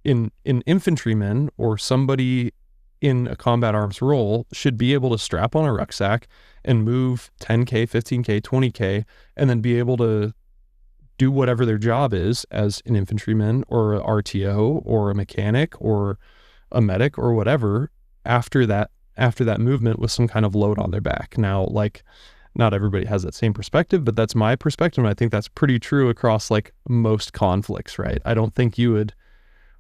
an infantryman or somebody in a combat arms role should be able to strap on a rucksack and move 10K, 15K, 20K, and then be able to do whatever their job is as an infantryman or a RTO or a mechanic or a medic or whatever after that movement with some kind of load on their back. Now, like, not everybody has that same perspective, but that's my perspective. And I think that's pretty true across like most conflicts, right? I don't think you would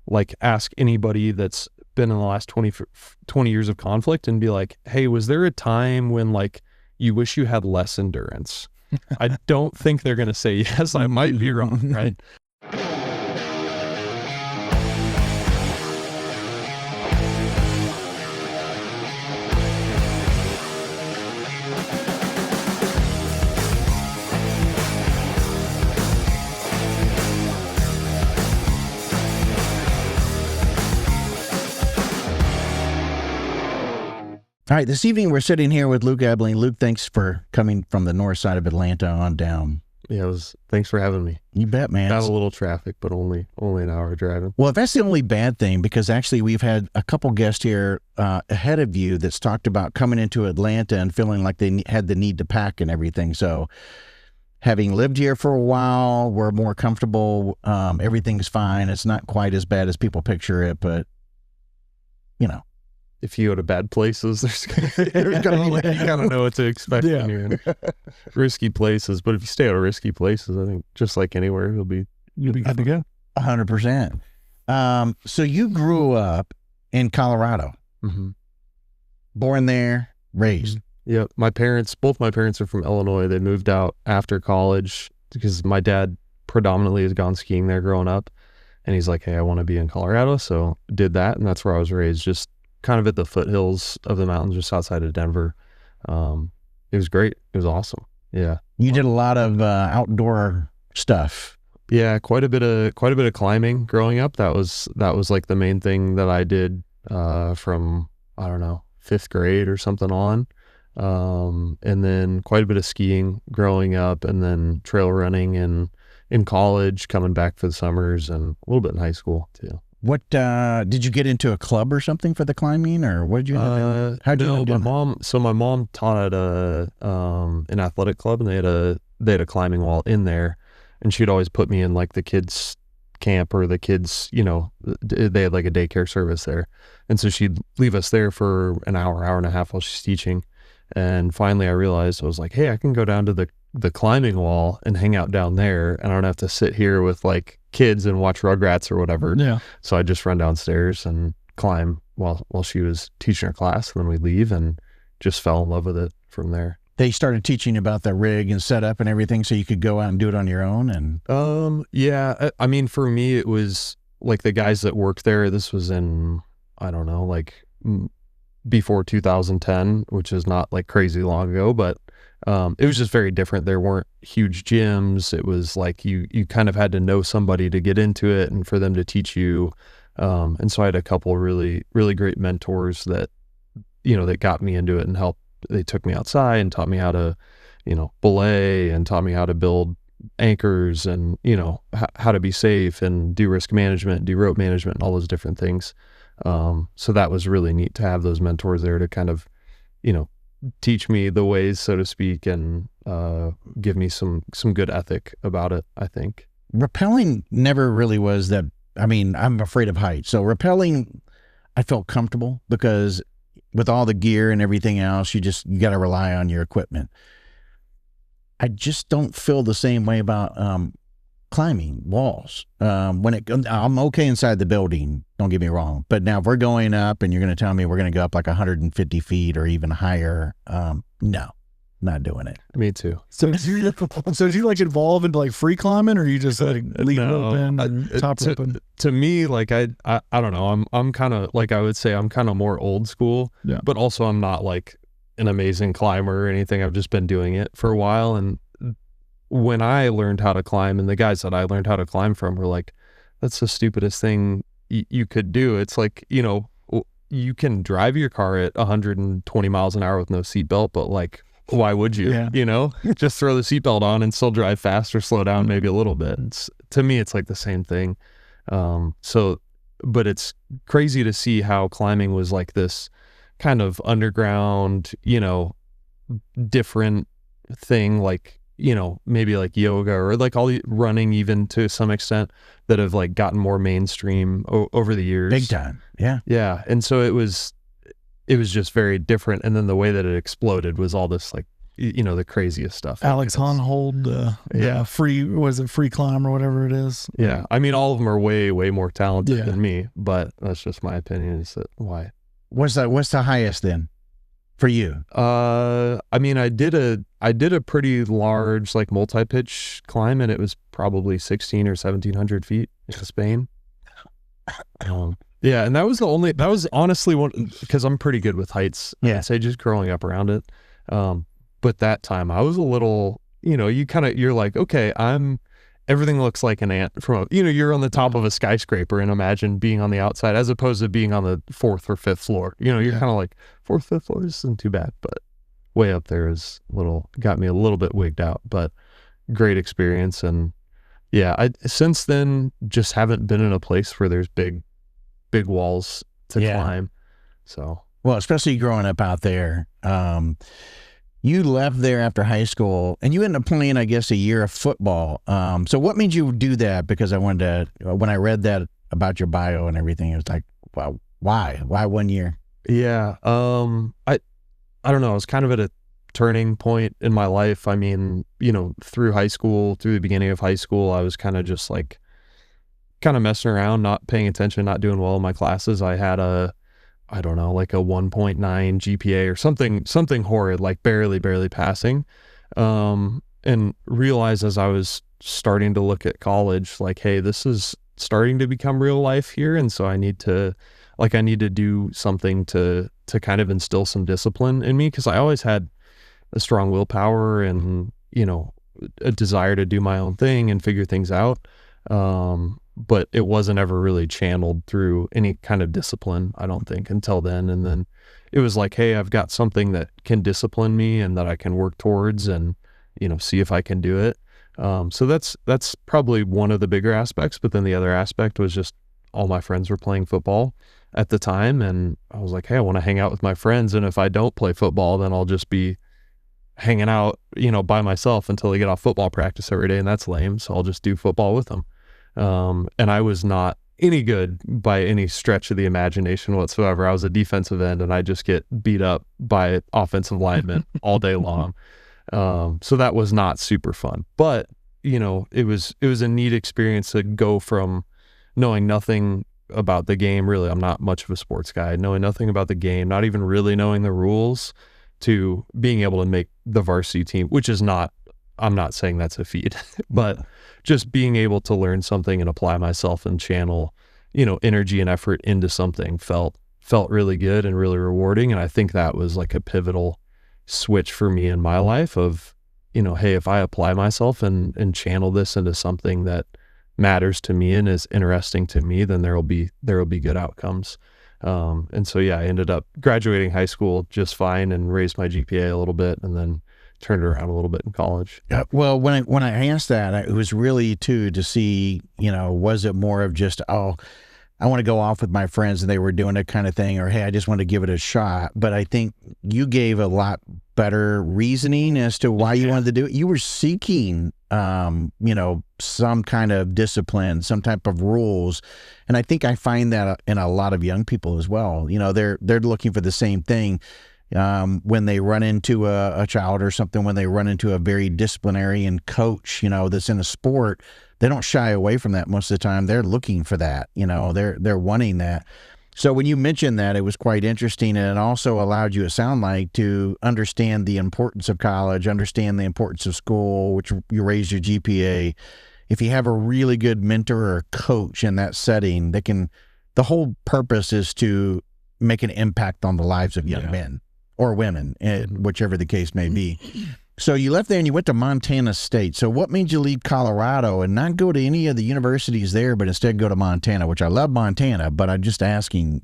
like ask anybody that's been in the last 20 years of conflict and be like, hey, was there a time when like you wish you had less endurance? I don't think they're going to say yes. I might be wrong, right? All right, this evening we're sitting here with Luke Ebeling. Luke, thanks for coming from the north side of Atlanta on down. Yeah, thanks for having me. You bet, man. Got a little traffic, but only an hour driving. Well, that's the only bad thing, because actually we've had a couple guests here ahead of you that's talked about coming into Atlanta and feeling like they had the need to pack and everything. So having lived here for a while, we're more comfortable. Everything's fine. It's not quite as bad as people picture it, but, you know. If you go to bad places, there's gonna be, you gotta know what to expect when you're in risky places. But if you stay out of risky places, I think just like anywhere, you'll be good to go. 100%. So you grew up in Colorado, born there, raised. Yeah, both my parents are from Illinois. They moved out after college because my dad predominantly has gone skiing there growing up, and he's like, hey, I want to be in Colorado, so did that, and that's where I was raised, just kind of at the foothills of the mountains just outside of Denver. It was great. It was awesome. Yeah. You did a lot of outdoor stuff. Yeah, quite a bit of climbing growing up. That was like the main thing that I did from, I don't know, 5th grade or something on. And then quite a bit of skiing growing up, and then trail running in college, coming back for the summers, and a little bit in high school too. What did you get into a club or something for the climbing, or what did you have? How'd you do? My mom taught at an athletic club, and they had a climbing wall in there, and she'd always put me in like the kids camp or the kids, they had like a daycare service there, and so she'd leave us there for an hour and a half while she's teaching. And finally I realized, I was like, hey, I can go down to the climbing wall and hang out down there, and I don't have to sit here with like kids and watch Rugrats or whatever. Yeah. So I just run downstairs and climb while she was teaching her class, and then we leave, and just fell in love with it from there. They started teaching about the rig and setup and everything, so you could go out and do it on your own. And yeah, I mean, for me, it was like the guys that worked there. This was in, I don't know, like before 2010, which is not like crazy long ago, but it was just very different. There weren't huge gyms. It was like you kind of had to know somebody to get into it and for them to teach you. And so I had a couple really, really great mentors that, that got me into it and helped. They took me outside and taught me how to, belay, and taught me how to build anchors, and, how to be safe and do risk management, do rope management, and all those different things. So that was really neat to have those mentors there to kind of, teach me the ways, so to speak, and give me some good ethic about it, I think. Rappelling never really was that. I mean, I'm afraid of heights. So rappelling, I felt comfortable because with all the gear and everything else, you got to rely on your equipment. I just don't feel the same way about climbing walls. I'm okay inside the building, don't get me wrong. But now if we're going up and you're going to tell me we're going to go up like 150 feet or even higher, no, not doing it. Me too. So do you like involve into like free climbing, or you just like leave it open and top open? To me, like I don't know. I'm kind of like, I would say I'm kind of more old school, yeah. But also I'm not like an amazing climber or anything. I've just been doing it for a while, and when I learned how to climb, and the guys that I learned how to climb from were like, that's the stupidest thing you could do. It's like, you can drive your car at 120 miles an hour with no seatbelt, but like, why would you? Yeah. Just throw the seatbelt on and still drive fast or slow down maybe a little bit. To me, it's like the same thing. So but it's crazy to see how climbing was like this kind of underground, different thing, like, maybe like yoga or like all the running even to some extent that have like gotten more mainstream over the years. Big time. Yeah. Yeah. And so it was just very different. And then the way that it exploded was all this like, the craziest stuff. Alex Honnold, free climb or whatever it is. Yeah. I mean, all of them are way, way more talented than me, but that's just my opinion. Is that why? What's the highest then for you? I mean, I did a pretty large like multi-pitch climb, and it was probably 16 or 1700 feet in Spain. Yeah. And that was honestly one, because I'm pretty good with heights. Yeah. I'd say just growing up around it. But that time I was a little, you're like, okay, everything looks like an ant from, you're on the top of a skyscraper and imagine being on the outside as opposed to being on the 4th or 5th floor. You're kind of like 4th, 5th floor, this isn't too bad, but way up there is got me a little bit wigged out, but great experience. And yeah, I since then just haven't been in a place where there's big walls to climb. So, well, especially growing up out there, you left there after high school and you ended up playing, I guess, a year of football. So what made you do that? Because I wanted to, when I read that about your bio and everything, it was like, wow, why 1 year? Yeah. I don't know. I was kind of at a turning point in my life. I mean, through the beginning of high school, I was kind of just like, messing around, not paying attention, not doing well in my classes. I had like a 1.9 GPA or something horrid, like barely passing. And realized as I was starting to look at college, like, hey, this is starting to become real life here. And so I need to do something to kind of instill some discipline in me. 'Cause I always had a strong willpower and, a desire to do my own thing and figure things out. But it wasn't ever really channeled through any kind of discipline, I don't think, until then. And then it was like, hey, I've got something that can discipline me and that I can work towards and, see if I can do it. So that's probably one of the bigger aspects. But then the other aspect was just all my friends were playing football at the time. And I was like, hey, I want to hang out with my friends. And if I don't play football, then I'll just be hanging out, by myself until I get off football practice every day. And that's lame. So I'll just do football with them. And I was not any good by any stretch of the imagination whatsoever. I was a defensive end and I just get beat up by offensive linemen all day long. So that was not super fun, but it was a neat experience to go from knowing nothing about the game. Really, I'm not much of a sports guy, knowing nothing about the game, not even really knowing the rules, to being able to make the varsity team, which is not, I'm not saying that's a feat, but just being able to learn something and apply myself and channel, energy and effort into something felt really good and really rewarding. And I think that was like a pivotal switch for me in my life of, hey, if I apply myself and channel this into something that matters to me and is interesting to me, then there will be good outcomes. And so, yeah, I ended up graduating high school just fine and raised my GPA a little bit and then turned it around a little bit in college. Well, when I asked that, it was really too to see, was it more of just, oh, I want to go off with my friends and they were doing it kind of thing, or, hey, I just want to give it a shot. But I think you gave a lot better reasoning as to why you wanted to do it. You were seeking, some kind of discipline, some type of rules. And I think I find that in a lot of young people as well. They're looking for the same thing. When they run into a child or something, when they run into a very disciplinarian coach, that's in a sport, they don't shy away from that most of the time. They're looking for that, they're wanting that. So when you mentioned that, it was quite interesting, and it also allowed you, it sound like, to understand the importance of college, understand the importance of school, which you raise your GPA. If you have a really good mentor or coach in that setting, the whole purpose is to make an impact on the lives of young men or women, whichever the case may be. So you left there and you went to Montana State. So what made you leave Colorado and not go to any of the universities there, but instead go to Montana, which I love Montana, but I'm just asking,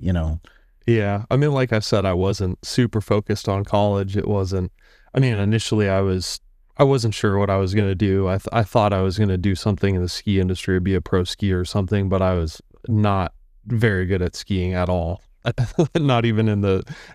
Yeah. I mean, like I said, I wasn't super focused on college. It wasn't, initially I wasn't sure what I was going to do. I thought I was going to do something in the ski industry or be a pro skier or something, but I was not very good at skiing at all. Not even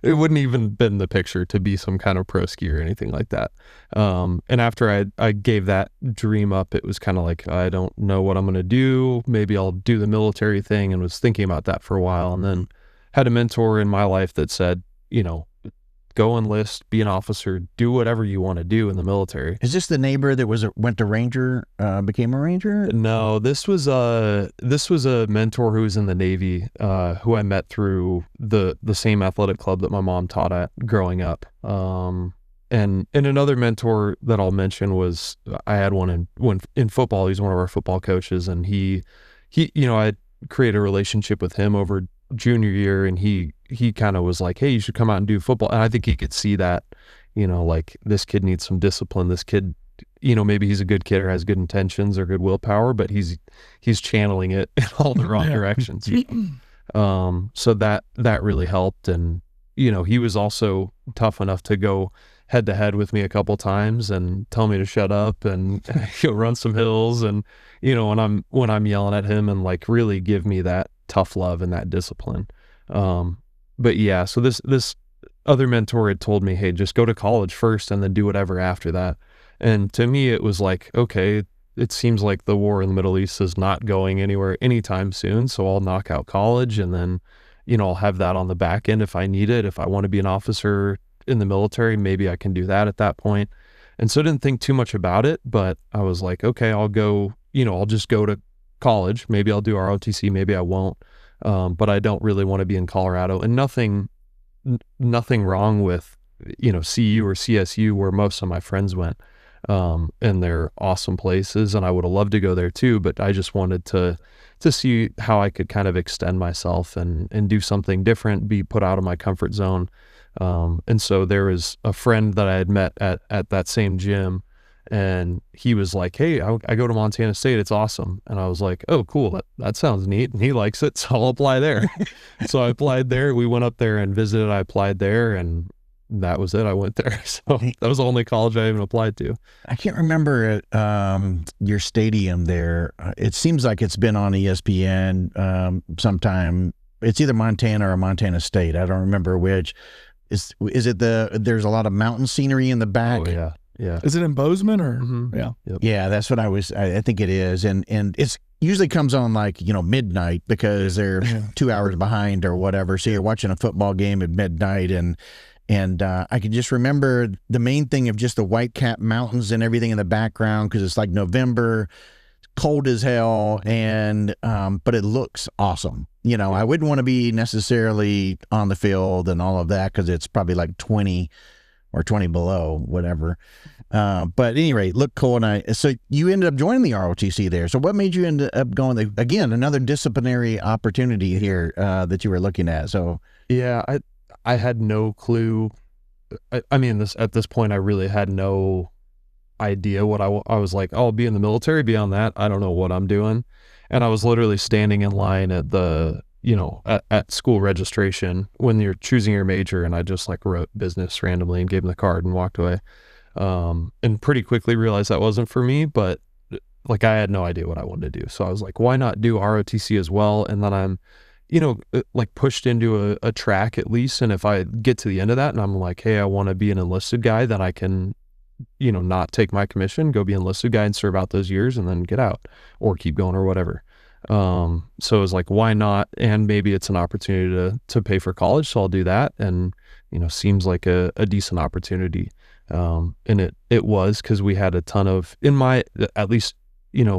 it wouldn't even been the picture to be some kind of pro skier or anything like that. And after I gave that dream up, it was kind of like, I don't know what I'm going to do. Maybe I'll do the military thing, and was thinking about that for a while. And then had a mentor in my life that said, go enlist, be an officer, do whatever you want to do in the military. Is this the neighbor that went to Ranger, became a Ranger? No, this was a mentor who was in the Navy, who I met through the same athletic club that my mom taught at growing up. And another mentor that I'll mention was, I had one in football. He's one of our football coaches, and he I created a relationship with him over junior year, and he kind of was like, hey, you should come out and do football. And I think he could see that, like, this kid needs some discipline. This kid, maybe he's a good kid or has good intentions or good willpower, but he's channeling it in all the wrong directions. So that really helped. And, he was also tough enough to go head to head with me a couple times and tell me to shut up and run some hills. And, when I'm yelling at him, and like really give me that tough love and that discipline. But yeah, so this other mentor had told me, hey, just go to college first and then do whatever after that. And to me, it was like, okay, it seems like the war in the Middle East is not going anywhere anytime soon. So I'll knock out college, and then, I'll have that on the back end if I need it. If I want to be an officer in the military, maybe I can do that at that point. And so I didn't think too much about it, but I was like, okay, I'll go, I'll just go to college. Maybe I'll do ROTC, maybe I won't. But I don't really want to be in Colorado. And nothing wrong with, CU or CSU, where most of my friends went. And they're awesome places, and I would have loved to go there too, but I just wanted to see how I could kind of extend myself and do something different, be put out of my comfort zone. And so there was a friend that I had met at that same gym, and he was like, hey, I go to Montana State. It's awesome. And I was like, oh, cool. That sounds neat. And he likes it, so I'll apply there. So I applied there. We went up there and visited. I applied there, and that was it. I went there. So that was the only college I even applied to. I can't remember your stadium there. It seems like it's been on ESPN sometime. It's either Montana or Montana State. I don't remember which. Is it there's a lot of mountain scenery in the back? Oh, yeah. Yeah. Is it in Bozeman or? Mm-hmm. Yeah. Yep. Yeah, that's what I think it is. And it's usually comes on like, midnight, because they're 2 hours behind or whatever. So you're watching a football game at midnight, and I can just remember the main thing of just the Whitecap Mountains and everything in the background, because it's like November, cold as hell, and but it looks awesome. I wouldn't want to be necessarily on the field and all of that, because it's probably like 20 or 20 below, whatever. But at any rate, look cool. And so you ended up joining the ROTC there. So what made you end up going there? Again, another disciplinary opportunity here that you were looking at. So yeah, I had no clue. I mean, at this point, I really had no idea what I was like, oh, I'll be in the military. Beyond that, I don't know what I'm doing. And I was literally standing in line at the, at school registration when you're choosing your major. And I just like wrote business randomly and gave them the card and walked away. And pretty quickly realized that wasn't for me, but like I had no idea what I wanted to do. So I was like, why not do ROTC as well? And then I'm, like pushed into a track at least. And if I get to the end of that and I'm like, hey, I want to be an enlisted guy, then I can, not take my commission, go be an enlisted guy and serve out those years and then get out or keep going or whatever. So it was like, why not? And maybe it's an opportunity to pay for college. So I'll do that. And, seems like a decent opportunity. And it was, because we had a ton of, at least,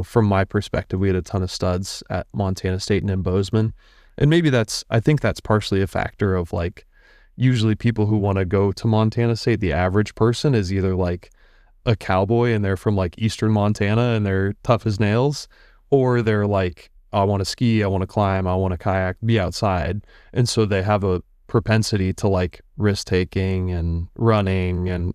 from my perspective, we had a ton of studs at Montana State and in Bozeman. And maybe I think that's partially a factor of like, usually people who want to go to Montana State, the average person is either like a cowboy and they're from like Eastern Montana and they're tough as nails, or they're like, I want to ski, I want to climb, I want to kayak, be outside. And so they have a propensity to like risk taking and running and,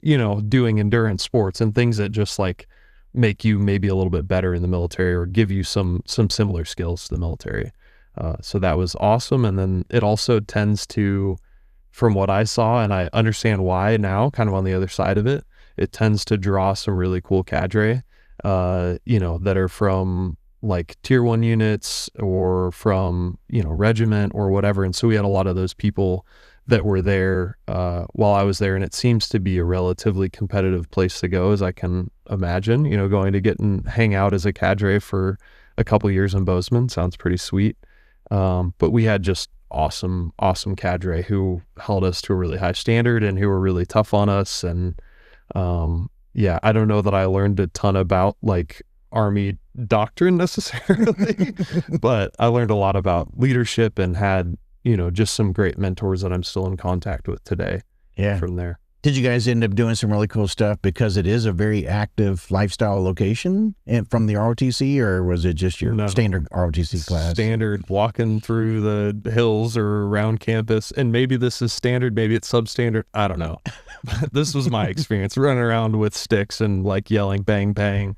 doing endurance sports and things that just like make you maybe a little bit better in the military or give you some similar skills to the military. So that was awesome. And then it also tends to, from what I saw, and I understand why now, kind of on the other side of it, it tends to draw some really cool cadre, that are from like tier 1 units or from, regiment or whatever. And so we had a lot of those people that were there while I was there. And it seems to be a relatively competitive place to go, as I can imagine, going to get and hang out as a cadre for a couple years in Bozeman sounds pretty sweet. But we had just awesome cadre who held us to a really high standard and who were really tough on us. And I don't know that I learned a ton about like Army doctrine necessarily, but I learned a lot about leadership and had, just some great mentors that I'm still in contact with today. Yeah. From there. Did you guys end up doing some really cool stuff because it is a very active lifestyle location from the ROTC, or was it just your standard ROTC class? Standard, walking through the hills or around campus. And maybe this is standard, maybe it's substandard. I don't know. But this was my experience, running around with sticks and like yelling, bang, bang.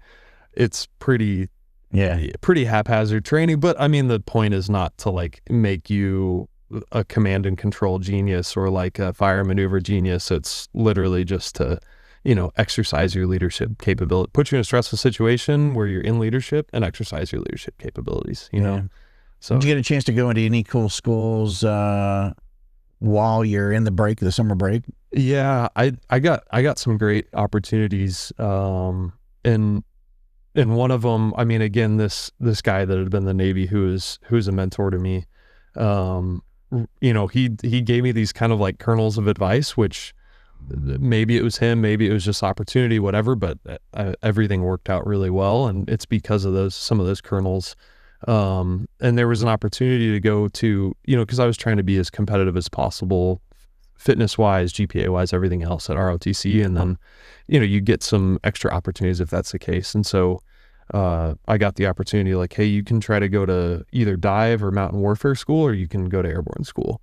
It's pretty haphazard training. But I mean, the point is not to like make you a command and control genius or like a fire maneuver genius. It's literally just to, exercise your leadership capability, put you in a stressful situation where you're in leadership and exercise your leadership capabilities, know? So did you get a chance to go into any cool schools while you're in the summer break? Yeah, I got some great opportunities. And one of them, I mean, again, this guy that had been in the Navy who's a mentor to me, he gave me these kind of like kernels of advice, which maybe it was him, maybe it was just opportunity, whatever, but everything worked out really well. And it's because of some of those kernels. And there was an opportunity to go to, because I was trying to be as competitive as possible, fitness wise, GPA wise, everything else at ROTC. And then, you get some extra opportunities if that's the case. And so I got the opportunity like, hey, you can try to go to either dive or mountain warfare school, or you can go to airborne school.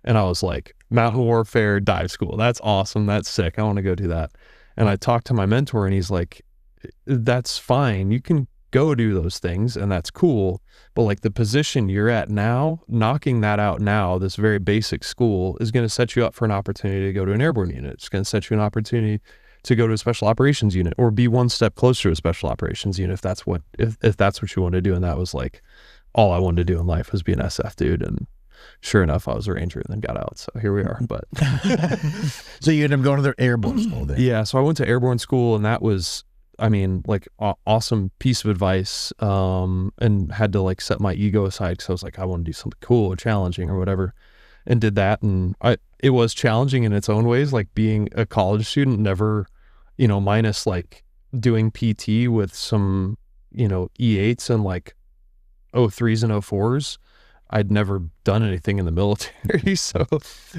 And I was like, mountain warfare dive school. That's awesome. That's sick. I want to go do that. And I talked to my mentor and he's like, that's fine. You can go do those things and that's cool. But like the position you're at now, knocking that out now, this very basic school is going to set you up for an opportunity to go to an airborne unit. It's going to set you an opportunity to go to a special operations unit or be one step closer to a special operations unit if that's what you want to do. And that was like all I wanted to do in life was be an SF dude. And sure enough, I was a Ranger and then got out. So here we are. But so you ended up going to the airborne school then? Yeah. So I went to airborne school and that was, I mean, like awesome piece of advice, and had to like set my ego aside because I was like, I want to do something cool or challenging or whatever, and did that. And it was challenging in its own ways, like being a college student, never, minus like doing PT with some, E8s and like 03s and 04s. I'd never done anything in the military. So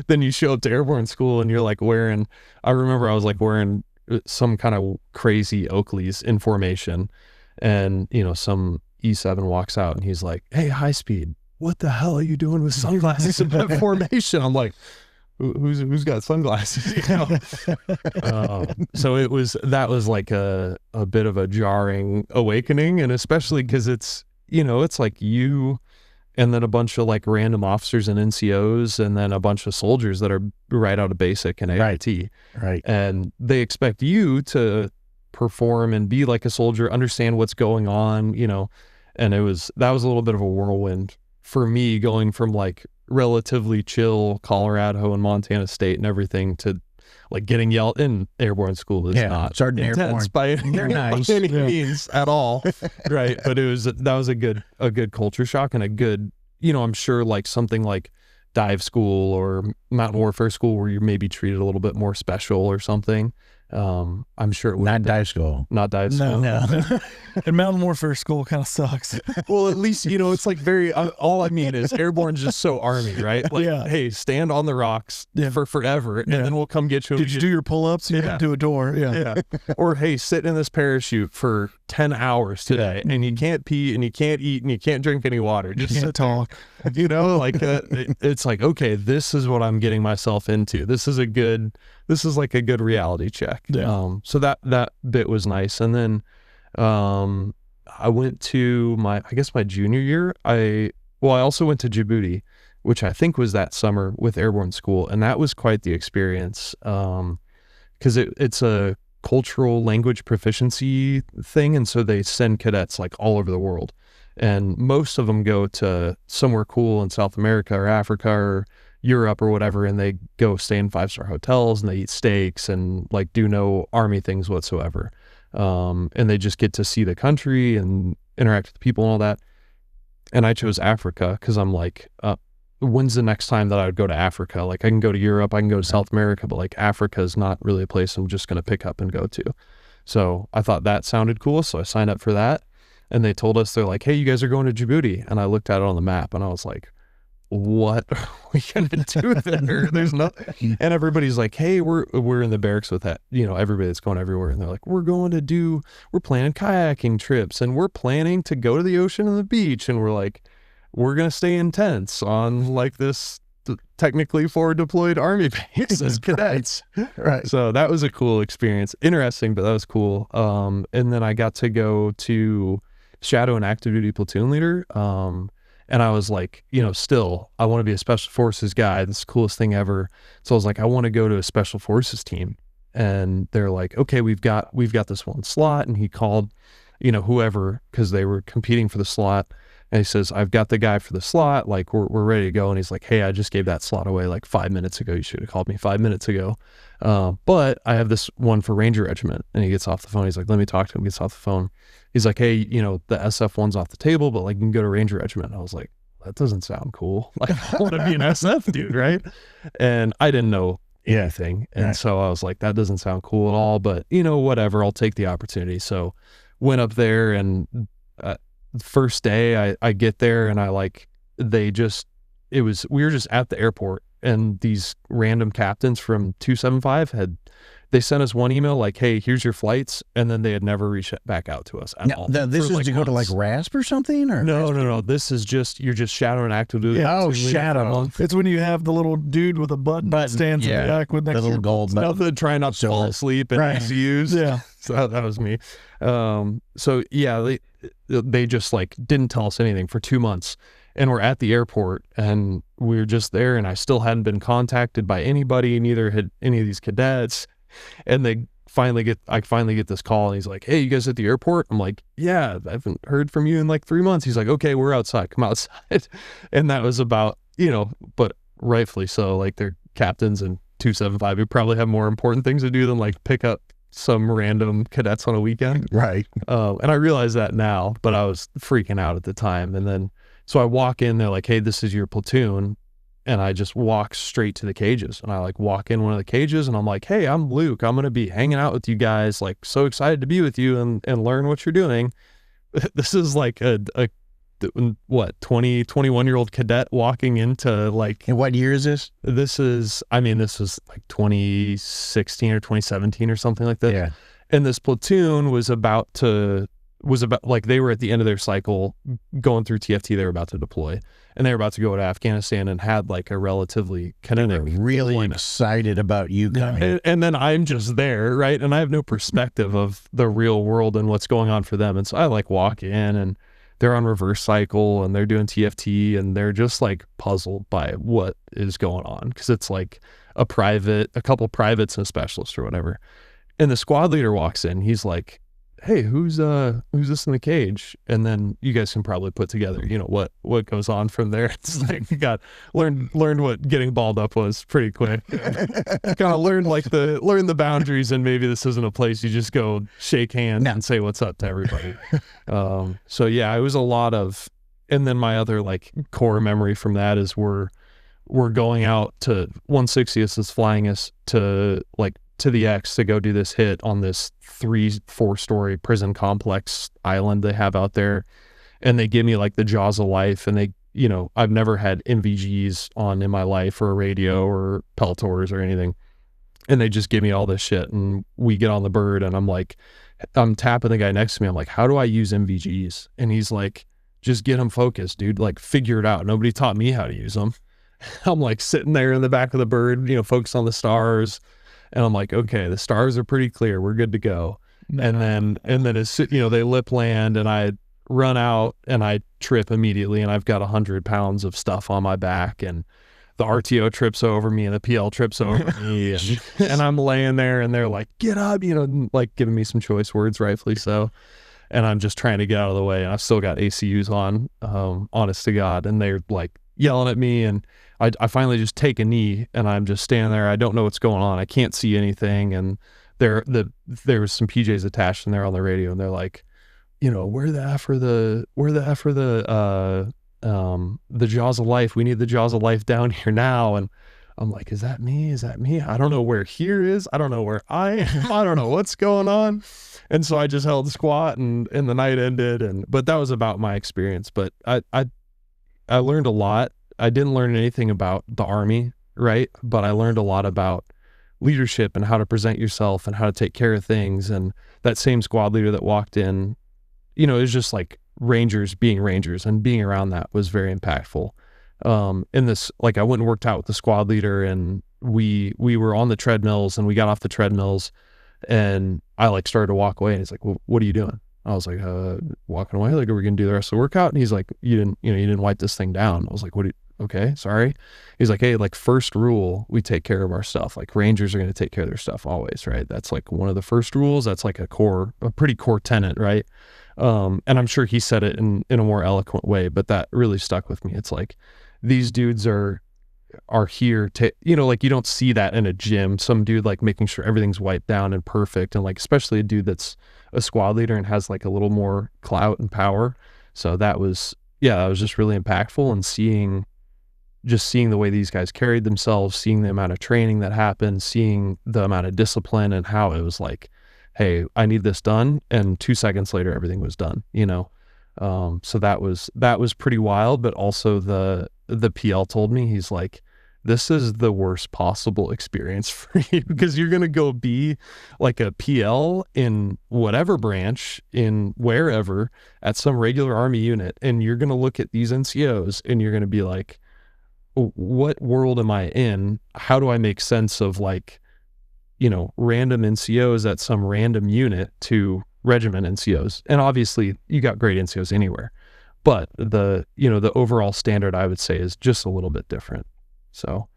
then you show up to airborne school and you're like I remember I was like wearing some kind of crazy Oakleys in formation, and some E7 walks out and he's like, hey, high speed, what the hell are you doing with sunglasses in that formation? I'm like, who's got sunglasses? So that was like a bit of a jarring awakening, and especially because it's it's like you and then a bunch of like random officers and NCOs, and then a bunch of soldiers that are right out of basic and AIT. Right. And they expect you to perform and be like a soldier, understand what's going on, and that was a little bit of a whirlwind for me, going from like relatively chill Colorado and Montana State and everything to like getting yelled in airborne school is not Sergeant intense Airborne. They're nice. by any means at all. Right. But that was a good culture shock, and a good, I'm sure like something like dive school or mountain warfare school where you're maybe treated a little bit more special or something. I'm sure it would not dive school. Not dive school. No. And mountain warfare school kind of sucks. Well, at least, it's like very, all I mean is airborne's just so Army, right? Like, hey, stand on the rocks for forever and then we'll come get you. Did you do your pull-ups? You to a door. Yeah. Or, hey, sit in this parachute for 10 hours today and you can't pee and you can't eat and you can't drink any water. Just can't talk. Like it's like, okay, this is what I'm getting myself into. This is like a good reality check. Yeah. So that bit was nice. And then I went to my junior year. I also went to Djibouti, which I think was that summer with airborne school. And that was quite the experience. Cause it's a cultural language proficiency thing. And so they send cadets like all over the world. and most of them go to somewhere cool in South America or Africa or Europe or whatever, and they go stay in 5-star hotels and they eat steaks and like do no Army things whatsoever. And they just get to see the country and interact with people and all that. And I chose Africa because I'm like, when's the next time that I would go to Africa? Like I can go to Europe, I can go to South America, but like Africa is not really a place I'm just going to pick up and go to. So I thought that sounded cool. So I signed up for that. And they told us, they're like, hey, you guys are going to Djibouti. And I looked at it on the map and I was like, what are we going to do there? There's nothing. And everybody's like, hey, we're in the barracks with that, you know, everybody that's going everywhere. And they're like, we're planning kayaking trips and we're planning to go to the ocean and the beach. And we're like, we're going to stay in tents on like this technically forward deployed Army base as cadets. Right. So that was a cool experience. Interesting, but that was cool. And then I got to go to shadow an active duty platoon leader. And I was like, you know, still, I want to be a special forces guy. This is the coolest thing ever. So I was like, I want to go to a special forces team. And they're like, okay, we've got this one slot. And he called, you know, whoever, because they were competing for the slot. And he says, I've got the guy for the slot. Like, we're ready to go. And he's like, hey, I just gave that slot away like 5 minutes ago. You should have called me 5 minutes ago. But I have this one for Ranger Regiment. And he gets off the phone. He's like, let me talk to him. He gets off the phone. He's like, hey, you know, the SF one's off the table, but like you can go to Ranger Regiment. And I was like, that doesn't sound cool. Like, I want to be an SF dude, right? And I didn't know anything. And so I was like, that doesn't sound cool at all, but you know, whatever, I'll take the opportunity. So went up there, and first day I get there, and we were just at the airport, and these random captains from 275 they sent us one email like, hey, here's your flights. And then they had never reached back out to us at all. This is like to go to like RASP or something? Or No. This is just, you're just shadowing active duty. Yeah, shadow. It's when you have the little dude with a button stands in the back with the little gold button. Nothing, trying not to fall asleep and use. Yeah. So that was me. So yeah, they just like didn't tell us anything for 2 months. And we're at the airport, and we were just there, and I still hadn't been contacted by anybody, neither had any of these cadets. And I finally get this call, and he's like, hey, you guys at the airport? I'm like, yeah, I haven't heard from you in like 3 months. He's like, okay, we're outside, come outside. And that was about, you know, but rightfully so, like they're captains in 275 who probably have more important things to do than like pick up some random cadets on a weekend. Right. And I realize that now, but I was freaking out at the time. And then, so I walk in, they're like, hey, this is your platoon. And I just walk straight to the cages, and I like walk in one of the cages, and I'm like, hey, I'm Luke. I'm going to be hanging out with you guys. Like, so excited to be with you and learn what you're doing. This is like a 21-year-old cadet walking into like. And what year is this? This was like 2016 or 2017 or something like that. Yeah. And this platoon was about like, they were at the end of their cycle going through TFT. They were about to deploy, and they were about to go to Afghanistan, and had like a relatively kinetic really excited about you coming. And then I'm just there, right? And I have no perspective of the real world and what's going on for them. And so I like walk in, and they're on reverse cycle, and they're doing TFT, and they're just like puzzled by what is going on, because it's like a couple privates and a specialist or whatever. And the squad leader walks in. He's like, hey, who's this in the cage? And then you guys can probably put together, you know, what goes on from there. It's like, you learned what getting balled up was pretty quick. Kind of learn the boundaries, and maybe this isn't a place you just go shake hands and say what's up to everybody. So yeah, it was a lot of, and then my other like core memory from that is we're going out to 160th is flying us to the X to go do this hit on this 3-4 story prison complex island they have out there. And they give me like the jaws of life, and they, you know, I've never had MVGs on in my life, or a radio or Peltors or anything. And they just give me all this shit, and we get on the bird, and I'm tapping the guy next to me. I'm like, how do I use MVGs? And he's like, just get them focused, dude. Like, figure it out. Nobody taught me how to use them. I'm like sitting there in the back of the bird, you know, focused on the stars. And I'm like, okay, the stars are pretty clear. We're good to go. And then it's, you know, they lip land, and I run out, and I trip immediately, and I've got 100 pounds of stuff on my back, and the RTO trips over me, and the PL trips over me, and I'm laying there, and they're like, get up, you know, like giving me some choice words, rightfully so. and I'm just trying to get out of the way, and I've still got ACUs on, honest to God, and they're like yelling at me, and I finally just take a knee, and I'm just standing there. I don't know what's going on. I can't see anything, and there was some PJs attached in there on the radio, and they're like, you know, where the F are the jaws of life? We need the jaws of life down here now. And I'm like, is that me? Is that me? I don't know where here is. I don't know where I am. I don't know what's going on. And so I just held the squat, and the night ended. But that was about my experience. But I learned a lot. I didn't learn anything about the Army, right? But I learned a lot about leadership and how to present yourself and how to take care of things. And that same squad leader that walked in, you know, it was just like Rangers being Rangers, and being around that was very impactful. In this, like, I went and worked out with the squad leader, and we were on the treadmills, and we got off the treadmills, and I like started to walk away, and he's like, well, what are you doing? I was like, walking away. Like, are we going to do the rest of the workout? And he's like, you didn't wipe this thing down. I was like, okay, sorry. He's like, hey, like, first rule, we take care of our stuff. Like, Rangers are going to take care of their stuff always, right? That's like one of the first rules. That's like a pretty core tenet, right? And I'm sure he said it in a more eloquent way, but that really stuck with me. It's like, these dudes are here to, you know, like, you don't see that in a gym. Some dude like making sure everything's wiped down and perfect, and like, especially a dude that's a squad leader and has like a little more clout and power. So that was just really impactful, and seeing the way these guys carried themselves, seeing the amount of training that happened, seeing the amount of discipline, and how it was like, hey, I need this done, and 2 seconds later everything was done, you know. So that was pretty wild. But also the PL told me, he's like, this is the worst possible experience for you, because you're going to go be like a PL in whatever branch, in wherever, at some regular Army unit, and you're going to look at these NCOs, and you're going to be like, what world am I in? How do I make sense of, like, you know, random NCOs at some random unit to regiment NCOs? And obviously you got great NCOs anywhere, but the overall standard, I would say, is just a little bit different. So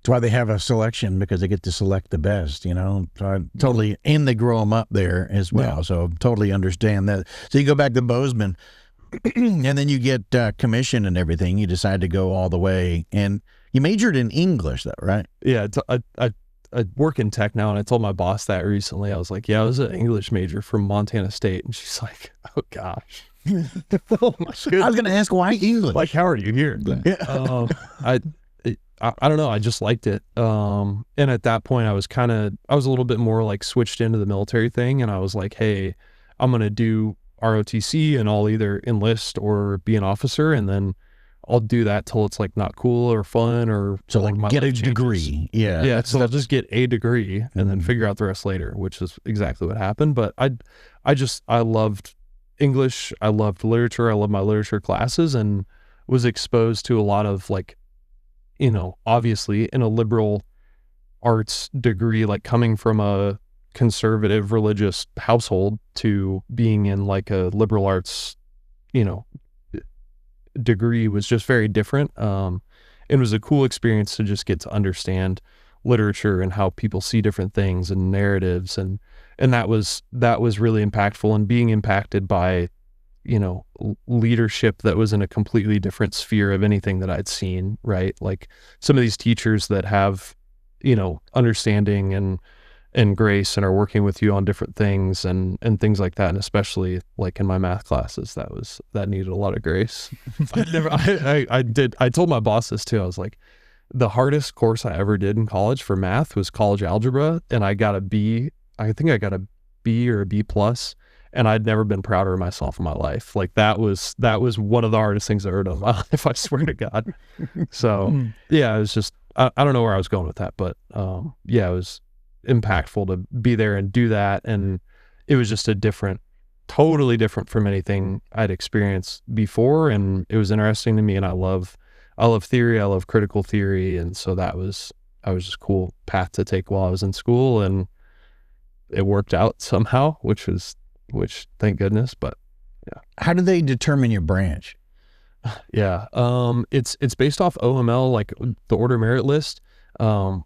that's why they have a selection, because they get to select the best, you know. So I totally, and they grow them up there as well. Yeah. So totally understand that. So you go back to Bozeman, and then you get commissioned and everything. You decide to go all the way, and you majored in English, though, right? Yeah, I work in tech now, and I told my boss that recently. I was like, yeah, I was an English major from Montana State, and she's like, oh gosh. Oh my goodness. I was going to ask, why English? Like, how are you here? I don't know. I just liked it. And at that point I was a little bit more like switched into the military thing. And I was like, hey, I'm going to do ROTC, and I'll either enlist or be an officer. And then I'll do that till it's like not cool or fun, or so like get a degree. Yeah. Yeah. So I'll just get a degree and then figure out the rest later, which is exactly what happened. But I loved English. I loved literature. I loved my literature classes, and was exposed to a lot of, like, you know, obviously in a liberal arts degree, like coming from a conservative religious household to being in like a liberal arts, you know, degree was just very different. It was a cool experience to just get to understand literature and how people see different things and narratives. And that was really impactful, and being impacted by, you know, leadership that was in a completely different sphere of anything that I'd seen, right? Like some of these teachers that have, you know, understanding and grace, and are working with you on different things and things like that. And especially like in my math classes, that needed a lot of grace. I told my boss this too. I was like, the hardest course I ever did in college for math was college algebra, and I got a B. I think I got a B or a B plus. And I'd never been prouder of myself in my life. Like that was one of the hardest things I ever done in my life, I swear to God. So yeah, it was just, I don't know where I was going with that, but yeah, it was impactful to be there and do that. And it was just totally different from anything I'd experienced before. And it was interesting to me, and I love theory. I love critical theory. And so that was just a cool path to take while I was in school, and it worked out somehow, which thank goodness. But yeah. How do they determine your branch? Yeah. It's based off OML, like the order merit list,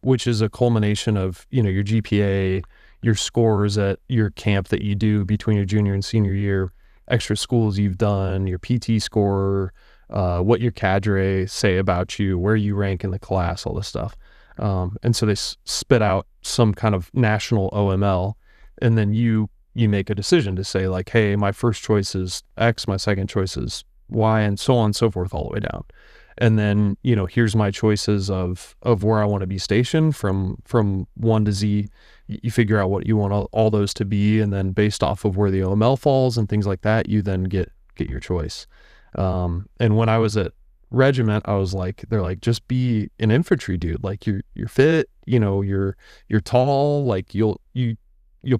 which is a culmination of, you know, your GPA, your scores at your camp that you do between your junior and senior year, extra schools you've done, your PT score, what your cadre say about you, where you rank in the class, all this stuff. And so they spit out some kind of national OML, and then you make a decision to say like, hey, my first choice is X, my second choice is Y, and so on and so forth all the way down. And then, here's my choices of where I want to be stationed from 1 to Z. You figure out what you want all those to be, and then based off of where the OML falls and things like that, you then get your choice. And when I was at regiment, I was like, they're like, just be an infantry dude. Like you're fit, you're tall, like you'll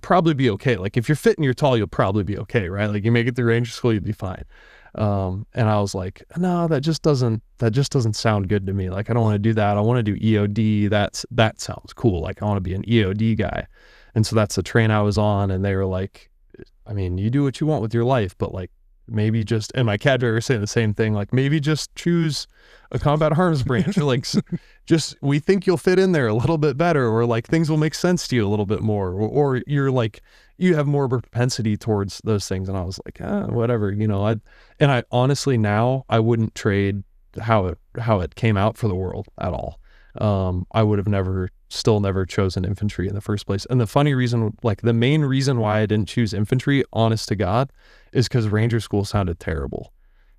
probably be okay. Like if you're fit and you're tall, you'll probably be okay, right? Like you make it through Ranger School, you'll be fine. And I was like, no, that just doesn't sound good to me. Like, I don't want to do that. I want to do EOD. That sounds cool. Like I want to be an EOD guy. And so that's the train I was on. And they were like, I mean, you do what you want with your life, but like maybe just, and my cadre were saying the same thing, like maybe just choose a combat arms branch, or like just, we think you'll fit in there a little bit better, or like things will make sense to you a little bit more, or you're like, you have more of a propensity towards those things. And I was like, whatever, I honestly, now I wouldn't trade how it came out for the world at all. I would have still never chosen infantry in the first place. And the funny reason, like the main reason why I didn't choose infantry, honest to God, is because Ranger School sounded terrible.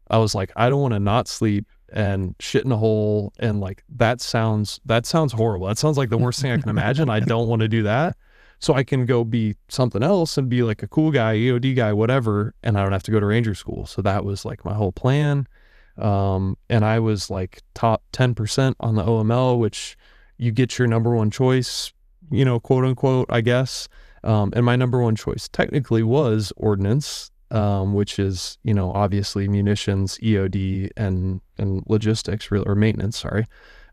I was like, I don't want to not sleep and shit in a hole. And like, that sounds horrible. That sounds like the worst thing I can imagine. I don't want to do that. So I can go be something else and be like a cool guy, EOD guy, whatever. And I don't have to go to Ranger School. So that was like my whole plan. And I was like top 10% on the OML, which you get your number one choice, quote unquote, I guess. And my number one choice technically was ordnance, which is, obviously munitions, EOD, and logistics, or maintenance, sorry.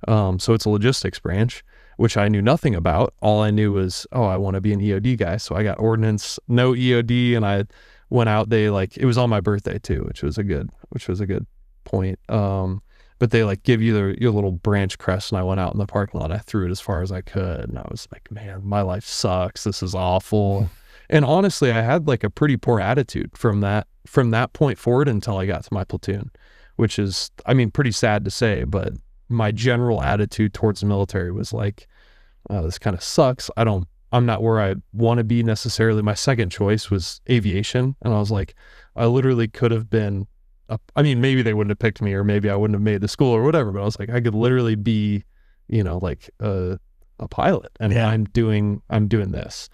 So it's a logistics branch, which I knew nothing about. All I knew was, I want to be an EOD guy. So I got ordnance, no EOD, and I went out. It was on my birthday too, which was a good point. But they like give you your little branch crest, and I went out in the parking lot. I threw it as far as I could, and I was like, man, my life sucks. This is awful. And honestly, I had like a pretty poor attitude from that point forward until I got to my platoon, which is, pretty sad to say, but my general attitude towards the military was like, this kind of sucks. I'm not where I want to be necessarily. My second choice was aviation. And I was like, I literally could have been, maybe they wouldn't have picked me, or maybe I wouldn't have made the school or whatever, but I was like, I could literally be, like a pilot, and yeah. I'm doing this.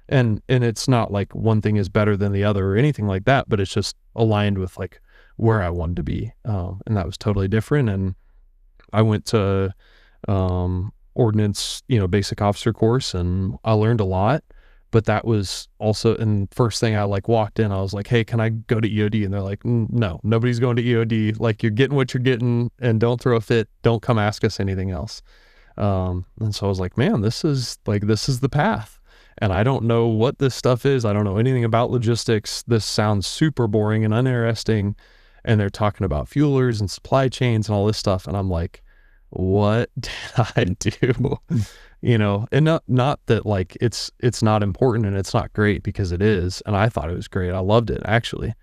And it's not like one thing is better than the other or anything like that, but it's just aligned with like where I wanted to be. And that was totally different. And I went to ordnance, basic officer course, and I learned a lot. But that was also, and first thing I like walked in, I was like, hey, can I go to EOD? And they're like, no, nobody's going to EOD. Like, you're getting what you're getting, and don't throw a fit. Don't come ask us anything else. And so I was like, man, this is the path. And I don't know what this stuff is. I don't know anything about logistics. This sounds super boring and uninteresting. And they're talking about fuelers and supply chains and all this stuff. And I'm like, what did I do? And not that like it's not important and it's not great, because it is. And I thought it was great. I loved it, actually.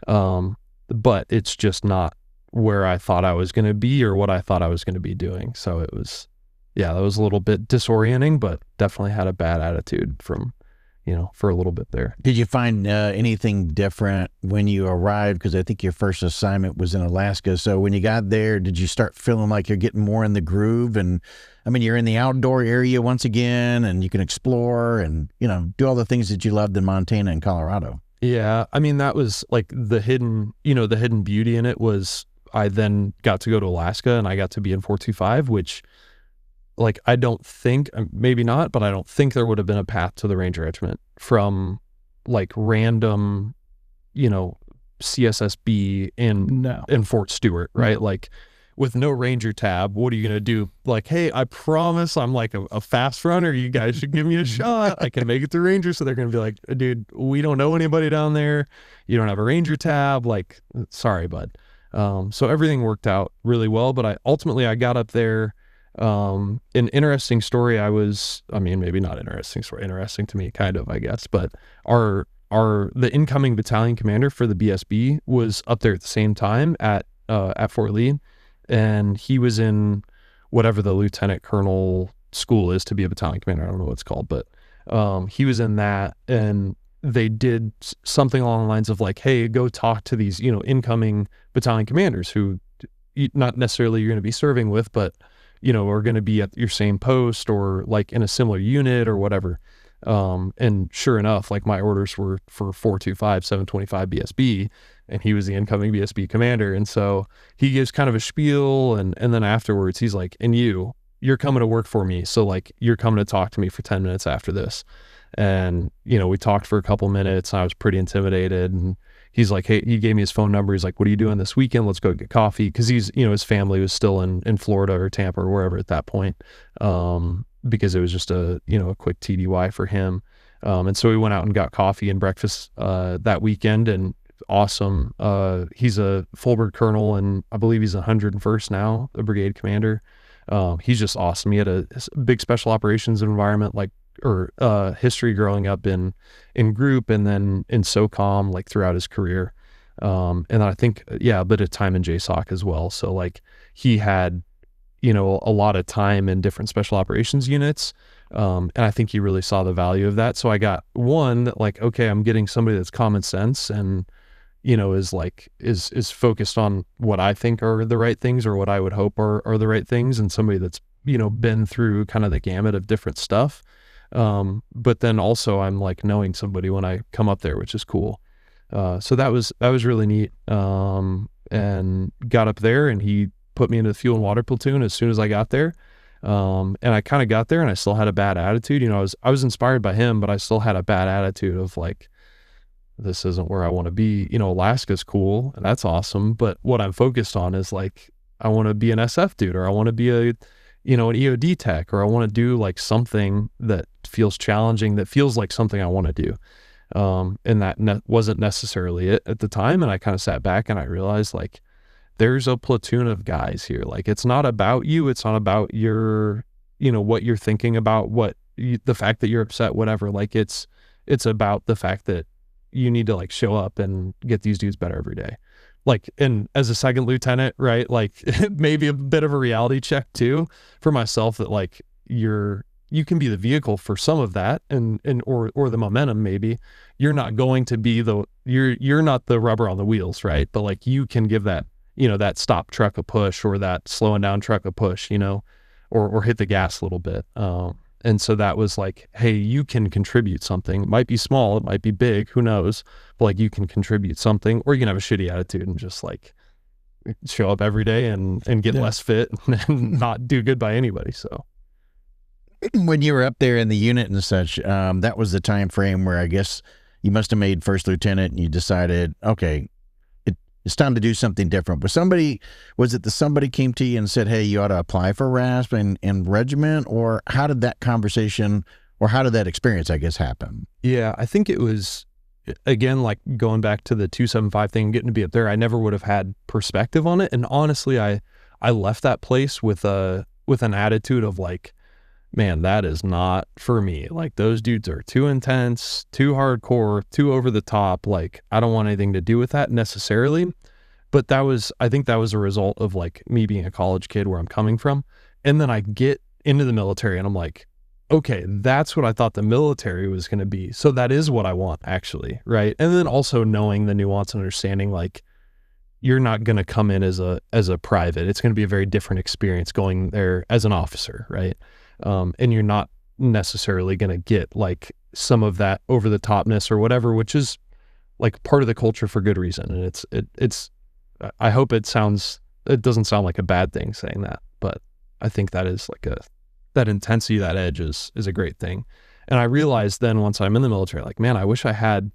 But it's just not where I thought I was going to be, or what I thought I was going to be doing. So it was, that was a little bit disorienting, but definitely had a bad attitude from, for a little bit there. Did you find anything different when you arrived? Because I think your first assignment was in Alaska. So when you got there, did you start feeling like you're getting more in the groove? And you're in the outdoor area once again, and you can explore and, do all the things that you loved in Montana and Colorado. Yeah. that was like the hidden beauty in it was I then got to go to Alaska, and I got to be in 425, which, like, I don't think, maybe not, but I don't think there would have been a path to the Ranger Regiment from like random, CSSB in Fort Stewart, right? No. Like, with no Ranger tab, what are you going to do? Like, hey, I promise I'm like a fast runner. You guys should give me a shot. I can make it through Ranger. So they're going to be like, dude, we don't know anybody down there. You don't have a Ranger tab. Like, sorry, bud. So everything worked out really well, but I got up there, An interesting story, maybe not interesting story, interesting to me, kind of, I guess, but the incoming battalion commander for the BSB was up there at the same time at Fort Lee, and he was in whatever the lieutenant colonel school is to be a battalion commander. I don't know what it's called, but he was in that, and they did something along the lines of like, hey, go talk to these, incoming battalion commanders who not necessarily you're going to be serving with, but are going to be at your same post or like in a similar unit or whatever. And sure enough, like my orders were for 425, 725 BSB, and he was the incoming BSB commander. And so he gives kind of a spiel, and then afterwards he's like, and you're coming to work for me. So like, you're coming to talk to me for 10 minutes after this. And, we talked for a couple minutes. I was pretty intimidated, and he's like, hey, he gave me his phone number. He's like, what are you doing this weekend? Let's go get coffee. Cause he's, his family was still in Florida or Tampa or wherever at that point. Because it was just a quick TDY for him. And so we went out and got coffee and breakfast, that weekend, and awesome. He's a full-bird colonel, and I believe he's 101st now, a brigade commander. He's just awesome. He had a big special operations environment, history growing up in group and then in SOCOM, like throughout his career. And I think, a bit of time in JSOC as well. So like he had, a lot of time in different special operations units. And I think he really saw the value of that. So I got one, like, okay, I'm getting somebody that's common sense and, is focused on what I think are the right things or what I would hope are the right things. And somebody that's, been through kind of the gamut of different stuff. But then also I'm like knowing somebody when I come up there, which is cool. So that was really neat. And got up there, and he put me into the fuel and water platoon as soon as I got there. And I kind of got there and I still had a bad attitude. I was inspired by him, but I still had a bad attitude of like, this isn't where I want to be. Alaska's cool and that's awesome. But what I'm focused on is like, I want to be an SF dude, or I want to be an EOD tech, or I want to do like something that feels challenging, that feels like something I want to do. And that wasn't necessarily it at the time. And I kind of sat back and I realized like, there's a platoon of guys here. Like, it's not about you. It's not about your, what you're thinking about, the fact that you're upset, whatever. Like it's about the fact that you need to like show up and get these dudes better every day. Like, and as a second lieutenant, right? Like maybe a bit of a reality check too for myself, that like you can be the vehicle for some of that or the momentum. Maybe you're not going to be you're not the rubber on the wheels, right? But like you can give that, that stop truck a push, or that slowing down truck a push, or hit the gas a little bit. And so that was like, hey, you can contribute something. It might be small, it might be big, who knows? But like, you can contribute something, or you can have a shitty attitude and just like show up every day and get less fit and not do good by anybody. So when you were up there in the unit and such, that was the time frame where I guess you must have made first lieutenant and you decided, okay, it's time to do something different. But somebody came to you and said, hey, you ought to apply for RASP and regiment? Or how did that conversation, or how did that experience, I guess, happen? Yeah, I think it was, again, like going back to the 275 thing, getting to be up there, I never would have had perspective on it. And honestly, I left that place with an attitude of like, man, that is not for me. Like, those dudes are too intense, too hardcore, too over the top. Like, I don't want anything to do with that necessarily. But I think that was a result of like me being a college kid, where I'm coming from. And then I get into the military and I'm like, okay, that's what I thought the military was going to be. So that is what I want, actually. Right. And then also knowing the nuance and understanding, like, you're not going to come in as a private. It's going to be a very different experience going there as an officer. Right. And you're not necessarily going to get like some of that over the topness or whatever, which is like part of the culture for good reason. And it's, I hope it doesn't sound like a bad thing saying that, but I think that is like that intensity, that edge is a great thing. And I realized then once I'm in the military, like, man, I wish I had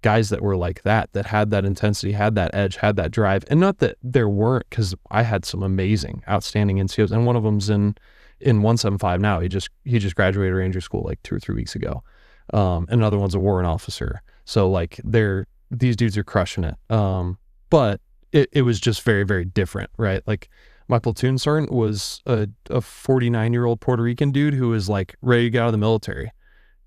guys that were like that had that intensity, had that edge, had that drive. And not that there weren't, because I had some amazing, outstanding NCOs, and one of them's in 175 now. He just graduated Ranger School like 2 or 3 weeks ago. And another one's a warrant officer. So like these dudes are crushing it. But it was just very, very different, right? Like my platoon sergeant was a 49-year-old Puerto Rican dude who was like ready to get out of the military.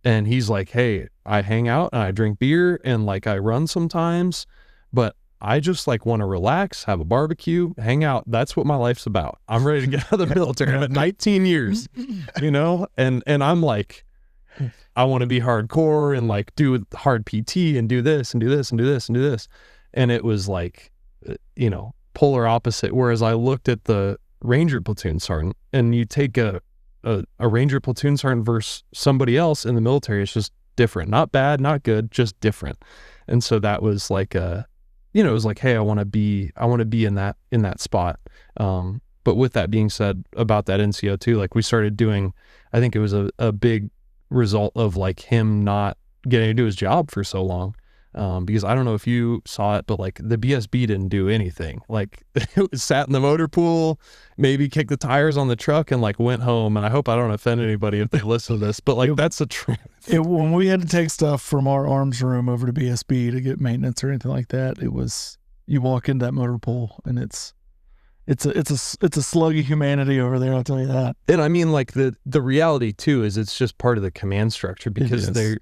And he's like, hey, I hang out and I drink beer and like I run sometimes, but I just like want to relax, have a barbecue, hang out. That's what my life's about. I'm ready to get out of the military. I'm at 19 years, you know, and I'm like, I want to be hardcore and like do hard PT and do this and do this and do this and do this. And it was like, you know, polar opposite. Whereas I looked at the Ranger platoon sergeant, and you take a Ranger platoon sergeant versus somebody else in the military, it's just different. Not bad, not good, just different. And so that was like you know, it was like, hey, I want to be in that spot. But with that being said, about that NCO too, like we started doing, I think it was a big result of like him not getting to do his job for so long. Because I don't know if you saw it, but like the BSB didn't do anything. Like it was sat in the motor pool, maybe kicked the tires on the truck and like went home. And I hope I don't offend anybody if they listen to this, but like that's the truth. When we had to take stuff from our arms room over to BSB to get maintenance or anything like that, it was, you walk into that motor pool and it's a slug of humanity over there. I'll tell you that. And I mean, like the reality too is it's just part of the command structure, because they're,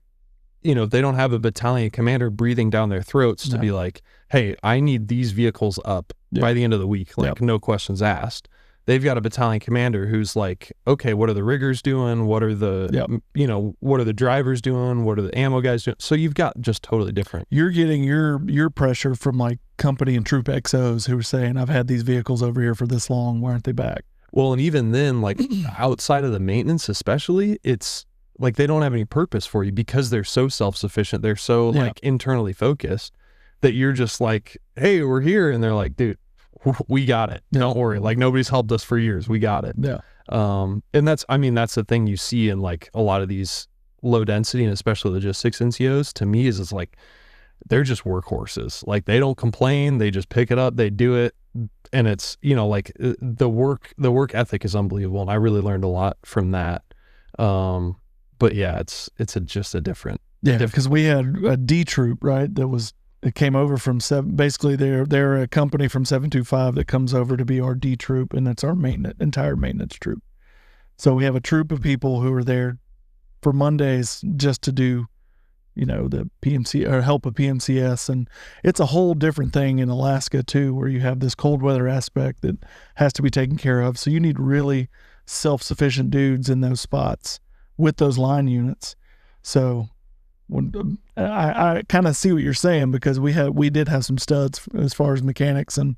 you know, they don't have a battalion commander breathing down their throats to be like, hey, I need these vehicles up by the end of the week. Like no questions asked. They've got a battalion commander who's like, okay, what are the riggers doing? What are the, you know, what are the drivers doing? What are the ammo guys doing? So you've got just totally different. You're getting your pressure from like company and troop XOs who are saying, I've had these vehicles over here for this long. Why aren't they back? Well, and even then, like outside of the maintenance, especially, it's like they don't have any purpose for you because they're so self-sufficient. They're so like internally focused that you're just like, hey, we're here. And they're like, dude, we got it. Don't worry. Like nobody's helped us for years. We got it. Yeah. And that's, I mean, that's the thing you see in like a lot of these low density and especially logistics NCOs to me is it's like, they're just workhorses. Like they don't complain. They just pick it up. They do it. And it's, you know, like the work ethic is unbelievable. And I really learned a lot from that. But yeah, it's just a different. Yeah. Because we had a D troop, right. It came over from basically they're a company from 725 that comes over to be our D troop. And that's our entire maintenance troop. So we have a troop of people who are there for Mondays just to do, you know, the PMC or help a PMCS. And it's a whole different thing in Alaska too, where you have this cold weather aspect that has to be taken care of. So you need really self-sufficient dudes in those spots with those line units. So when I kind of see what you're saying, because we did have some studs as far as mechanics and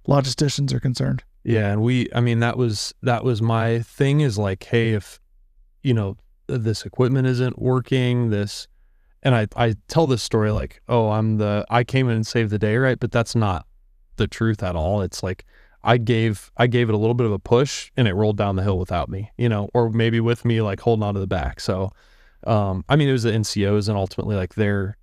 logisticians are concerned. Yeah. And I mean, that was my thing is like, hey, if, you know, this equipment isn't working, and I tell this story like, oh, I came in and saved the day, right? But that's not the truth at all. It's like, I gave it a little bit of a push and it rolled down the hill without me, you know, or maybe with me, like holding onto the back. So, I mean, it was the NCOs and ultimately like their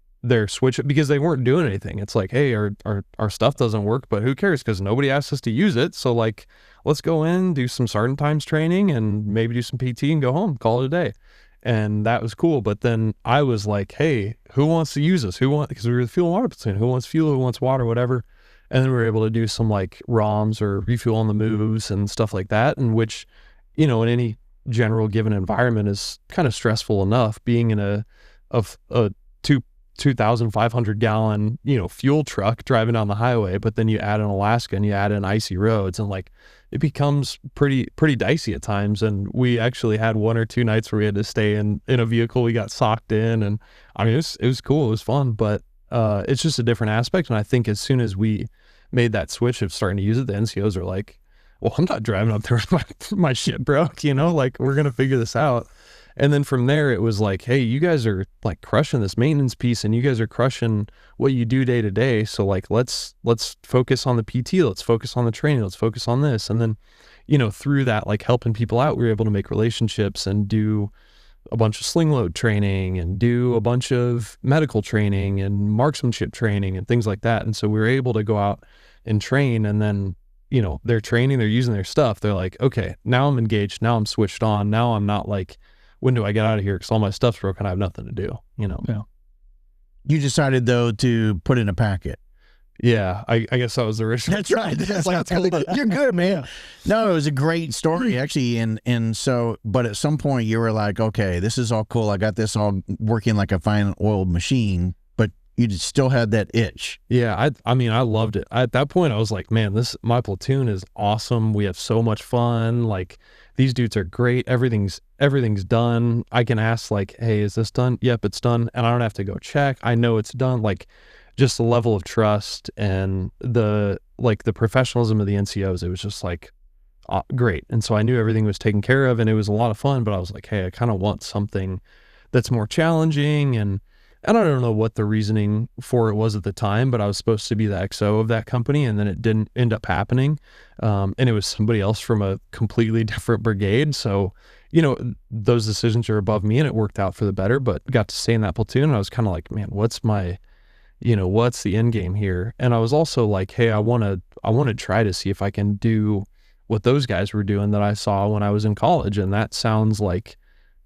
switch, because they weren't doing anything. It's like, hey, our stuff doesn't work, but who cares? Because nobody asked us to use it. So like, let's go in, do some sergeant times training and maybe do some PT and go home, call it a day. And that was cool. But then I was like, hey, who wants to use this? Because we were the fuel and water platoon. Who wants fuel? Who wants water? Whatever. And then we were able to do some like ROMs or refuel on the moves and stuff like that. And which, you know, in any general given environment is kind of stressful enough, being in a 2,500 gallon, you know, fuel truck driving down the highway. But then you add in Alaska and you add in icy roads and like, it becomes pretty dicey at times. And we actually had 1 or 2 nights where we had to stay in a vehicle. We got socked in, and I mean, it was cool. It was fun, but it's just a different aspect. And I think as soon as we made that switch of starting to use it, the NCOs are like, well, I'm not driving up there with my shit broke, you know, like we're going to figure this out. And then from there, it was like, hey, you guys are like crushing this maintenance piece and you guys are crushing what you do day to day. So like, let's focus on the PT. Let's focus on the training. Let's focus on this. And then, you know, through that, like helping people out, we were able to make relationships and do a bunch of sling load training and do a bunch of medical training and marksmanship training and things like that. And so we were able to go out and train, and then, you know, they're training, they're using their stuff. They're like, okay, now I'm engaged. Now I'm switched on. Now I'm not like, when do I get out of here? Because all my stuff's broken. I have nothing to do, you know? Yeah. You decided though to put in a packet. Yeah, I guess that was the original. That's right. That's like, you're good, man. No, it was a great story, actually. And so, but at some point you were like, okay, this is all cool. I got this all working like a fine oiled machine, but you still had that itch. Yeah, I mean, I loved it. At that point, I was like, man, my platoon is awesome. We have so much fun. Like, these dudes are great. Everything's done. I can ask like, hey, is this done? Yep, it's done. And I don't have to go check. I know it's done. Like, just the level of trust and the professionalism of the NCOs, it was just like great. And so I knew everything was taken care of and it was a lot of fun, but I was like, hey, I kind of want something that's more challenging. And I don't know what the reasoning for it was at the time, but I was supposed to be the XO of that company and then it didn't end up happening. And it was somebody else from a completely different brigade. So, those decisions are above me and it worked out for the better, but got to stay in that platoon. And I was kind of like, man, what's the end game here? And I was also like, hey, I want to try to see if I can do what those guys were doing that I saw when I was in college. And that sounds like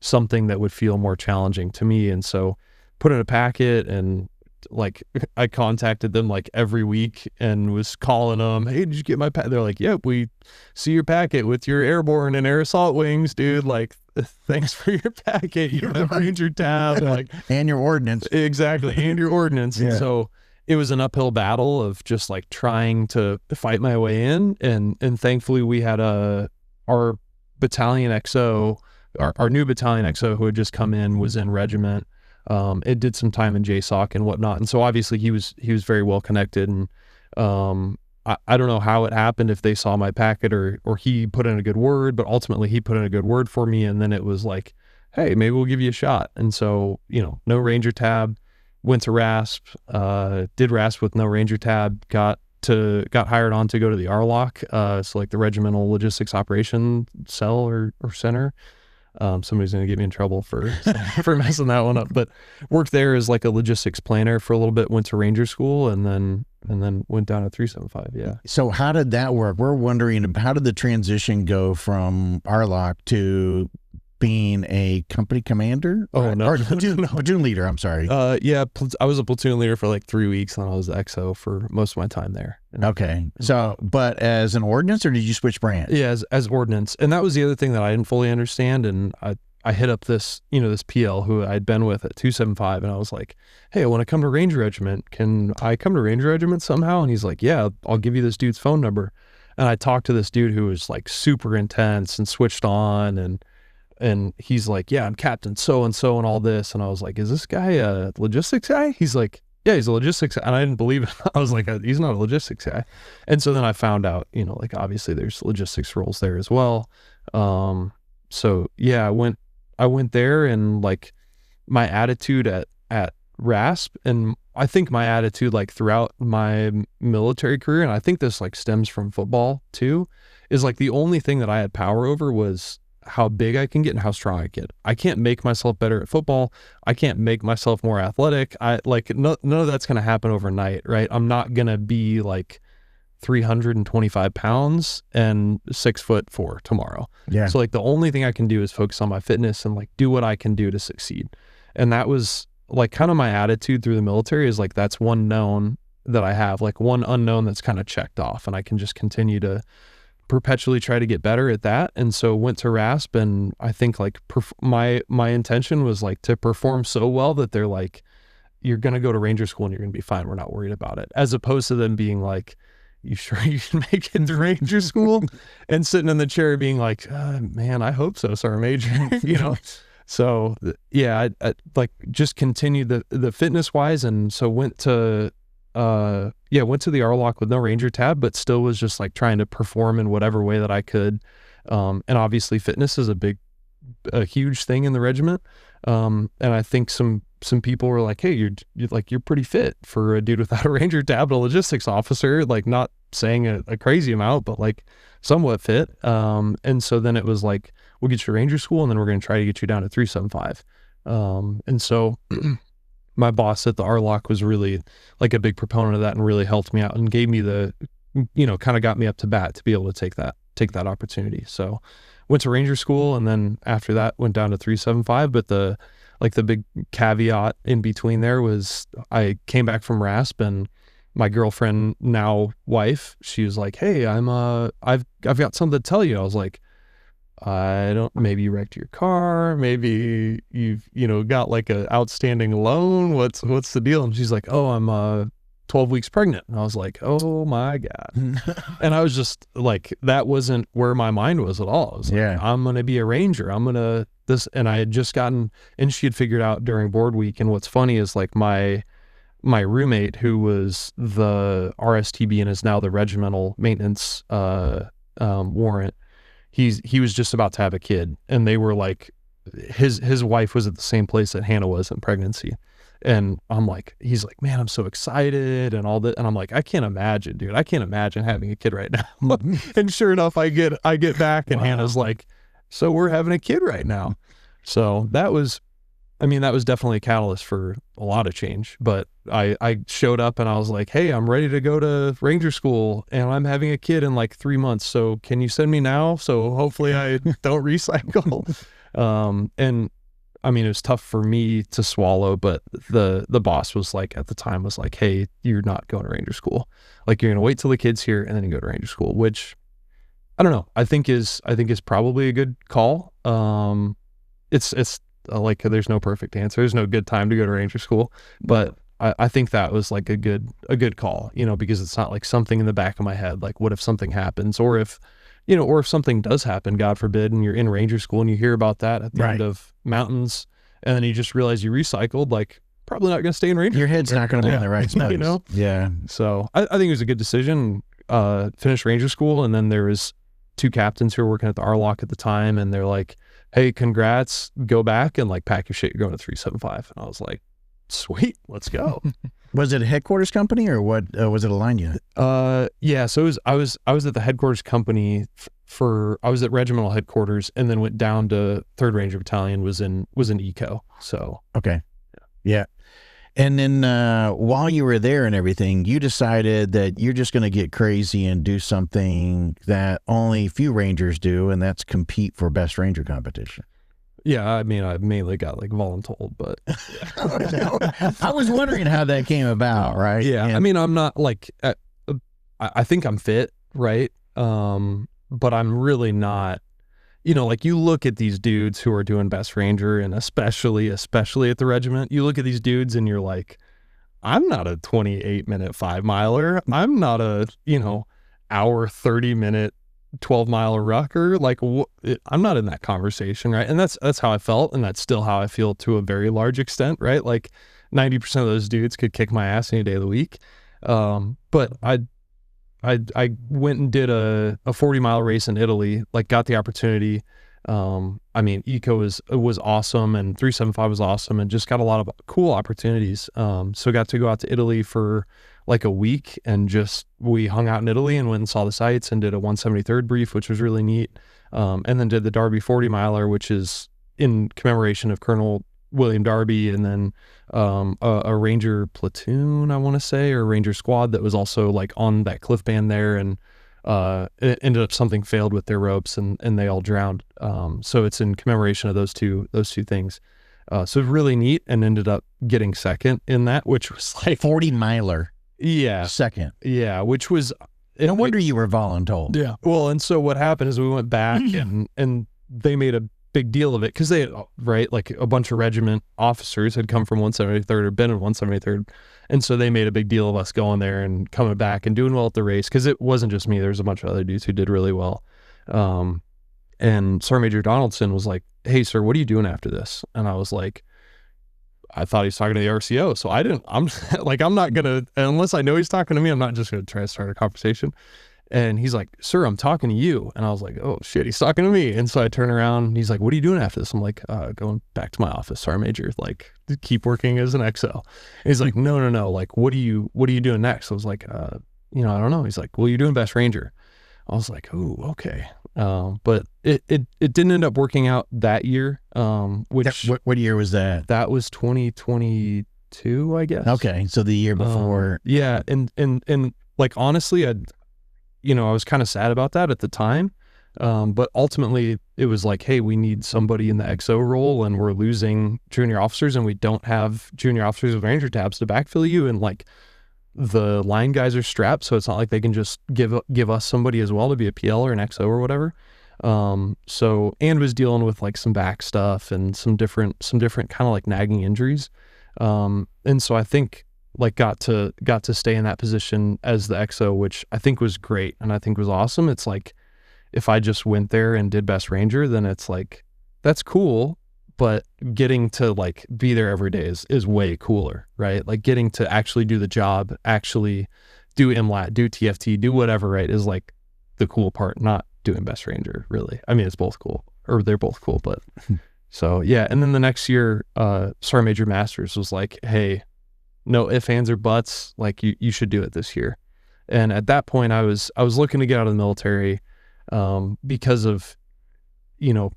something that would feel more challenging to me. And so put in a packet and like I contacted them like every week and was calling them, hey, did you get my packet? They're like, yep, we see your packet with your airborne and air assault wings, dude. Like, thanks for your packet. You have a Ranger tab. Like, and your ordnance. Exactly. And your ordnance. Yeah. And so it was an uphill battle of just like trying to fight my way in. And thankfully we had our battalion XO, our new battalion XO who had just come in was in regiment. It did some time in JSOC and whatnot. And so obviously he was very well connected. And, I don't know how it happened, if they saw my packet or he put in a good word, but ultimately he put in a good word for me. And then it was like, hey, maybe we'll give you a shot. And so, no Ranger tab, went to RASP, did RASP with no Ranger tab, got hired on to go to the RLOC. So like the Regimental Logistics Operation Cell or Center. Somebody's going to get me in trouble for messing that one up, but worked there as like a logistics planner for a little bit, went to Ranger School and then went down to 375. Yeah. So how did that work? We're wondering, how did the transition go from RLOC to being a company commander? Oh, no. Or platoon leader, I'm sorry. Yeah, I was a platoon leader for like 3 weeks and I was the XO for most of my time there. Okay. So, but as an ordnance, or did you switch branch? Yeah, as ordnance. And that was the other thing that I didn't fully understand. And I hit up this PL who I'd been with at 275 and I was like, hey, I want to come to Ranger Regiment. Can I come to Ranger Regiment somehow? And he's like, yeah, I'll give you this dude's phone number. And I talked to this dude who was like super intense and switched on and he's like, yeah, I'm Captain so-and-so and all this. And I was like, is this guy a logistics guy? He's like, yeah, he's a logistics guy. And I didn't believe it. I was like, he's not a logistics guy. And so then I found out, like obviously there's logistics roles there as well. So yeah, I went there and like my attitude at RASP, and I think my attitude like throughout my military career, and I think this like stems from football too, is like the only thing that I had power over was how big I can get and how strong I get. I can't make myself better at football. I can't make myself more athletic. None of that's going to happen overnight, right? I'm not going to be like 325 pounds and 6'4" tomorrow. Yeah. So like the only thing I can do is focus on my fitness and like do what I can do to succeed. And that was like kind of my attitude through the military, is like, that's one known that I have, like one unknown that's kind of checked off, and I can just continue to perpetually try to get better at that. And so went to RASP, and I think like my intention was like to perform so well that they're like, you're going to go to Ranger School and you're going to be fine. We're not worried about it. As opposed to them being like, you sure you can make it to Ranger School? And sitting in the chair being like, man, I hope so, Sergeant Major. So yeah, I like just continued the fitness wise. And so went to the RLOC with no Ranger tab, but still was just like trying to perform in whatever way that I could. And obviously fitness is a huge thing in the regiment. And I think some people were like, hey, you're pretty fit for a dude without a Ranger tab, a logistics officer, like not saying a crazy amount, but like somewhat fit. And so then it was like, we'll get you to Ranger School and then we're going to try to get you down to 375. And so my boss at the RLOC was really like a big proponent of that and really helped me out and gave me kind of got me up to bat to be able to take that opportunity. So went to Ranger School, and then after that went down to 375. But the big caveat in between there was I came back from RASP, and my girlfriend, now wife, she was like, hey, I've got something to tell you. I was like, maybe you wrecked your car, maybe you've, got like a outstanding loan. What's the deal? And she's like, oh, I'm 12 weeks pregnant. And I was like, oh my God. And I was just like, that wasn't where my mind was at all. I was like, I'm going to be a Ranger. And I had just gotten, and she had figured out during board week. And what's funny is like my roommate, who was the RSTB and is now the regimental maintenance warrant, he was just about to have a kid, and they were like, his wife was at the same place that Hannah was in pregnancy. And he's like, man, I'm so excited and all that. And I'm like, I can't imagine, dude. I can't imagine having a kid right now. And sure enough, I get back, and Hannah's like, so we're having a kid right now. So that was definitely a catalyst for a lot of change. But I showed up and I was like, hey, I'm ready to go to Ranger School, and I'm having a kid in like 3 months. So can you send me now? So hopefully I don't recycle. And I mean, it was tough for me to swallow, but the boss was like, at the time was like, hey, you're not going to Ranger School. Like, you're going to wait till the kid's here and then you go to Ranger School, which I don't know. I think is probably a good call. It's like, there's no perfect answer. There's no good time to go to Ranger School, but I think that was like a good call, because it's not like something in the back of my head, like, what if something happens, or if something does happen, God forbid, and you're in Ranger School and you hear about that at the end of mountains, and then you just realize you recycled, like, probably not going to stay in Ranger. Your head's not going to be in the right space. Yeah. So I think it was a good decision. Finished Ranger School, and then there was 2 captains who were working at the RLOC at the time, and they're like, hey, congrats, go back and like pack your shit, you're going to 375. And I was like, sweet, let's go. Was it a headquarters company, or what? Was it a line unit? Yeah. So I was at the headquarters company I was at regimental headquarters, and then went down to 3rd Ranger Battalion, was in ECO. So okay, yeah. And then while you were there and everything, you decided that you're just going to get crazy and do something that only few Rangers do, and that's compete for best Ranger competition. Yeah, I mean, I mainly got like voluntold, but yeah. I was wondering how that came about, right? Yeah, I mean, I'm not like, I think I'm fit, right? But I'm really not, like, you look at these dudes who are doing best Ranger, and especially at the regiment, you look at these dudes and you're like, I'm not a 28-minute 5-miler. I'm not a, hour 30-minute 12-mile rucker. Like, I'm not in that conversation, right? And that's how I felt, and that's still how I feel to a very large extent, right? Like, 90% of those dudes could kick my ass any day of the week. But I went and did a 40-mile race in Italy, like, got the opportunity. I mean, ECO was awesome, and 375 was awesome, and just got a lot of cool opportunities. So got to go out to Italy for like a week, and we hung out in Italy and went and saw the sights and did a 173rd brief, which was really neat. And then did the Darby 40-miler, which is in commemoration of Colonel William Darby, and then a Ranger platoon, I want to say, or Ranger squad that was also like on that cliff band there, and it ended up something failed with their ropes, and they all drowned. So it's in commemoration of those two things. So it was really neat, and ended up getting second in that, which was like 40-miler. Yeah. Second. Yeah, which was... No wonder you were voluntold. Yeah. Well, and so what happened is we went back, and they made a big deal of it, because they, right, like a bunch of regiment officers had come from 173rd or been in 173rd, and so they made a big deal of us going there and coming back and doing well at the race, because it wasn't just me. There was a bunch of other dudes who did really well. And Sergeant Major Donaldson was like, hey, sir, what are you doing after this? And I was like, I thought he was talking to the RCO, so I'm like, I'm not gonna, unless I know he's talking to me, I'm not just gonna try to start a conversation. And he's like, sir, I'm talking to you. And I was like, oh shit, he's talking to me. And so I turn around, and he's like, what are you doing after this? I'm like, going back to my office, Sergeant Major, like, keep working as an XO. And he's like, no, like, what are you doing next? I was like, I don't know. He's like, well, you're doing best Ranger. I was like, oh, okay. But it didn't end up working out that year. Which what year was that? That was 2022, I guess. Okay, so the year before. Yeah, and like, honestly, I was kind of sad about that at the time. But ultimately, it was like, hey, we need somebody in the XO role, and we're losing junior officers, and we don't have junior officers with Ranger tabs to backfill you. And like, the line guys are strapped, so it's not like they can just give us somebody as well to be a PL or an XO or whatever. So, and was dealing with like some back stuff and some different kind of like nagging injuries. And so I think like got to stay in that position as the XO, which I think was great and I think was awesome. It's like, if I just went there and did Best Ranger, then it's like, that's cool, but getting to like be there every day is way cooler, right? Like getting to actually do the job, actually do MLAT, do TFT, do whatever, right, is like the cool part, not doing Best Ranger, really. I mean, it's both cool, or they're both cool, but so yeah. And then the next year, Sergeant Major Masters was like, hey, no ifs, ands, or buts, like you should do it this year. And at that point I was looking to get out of the military, because of,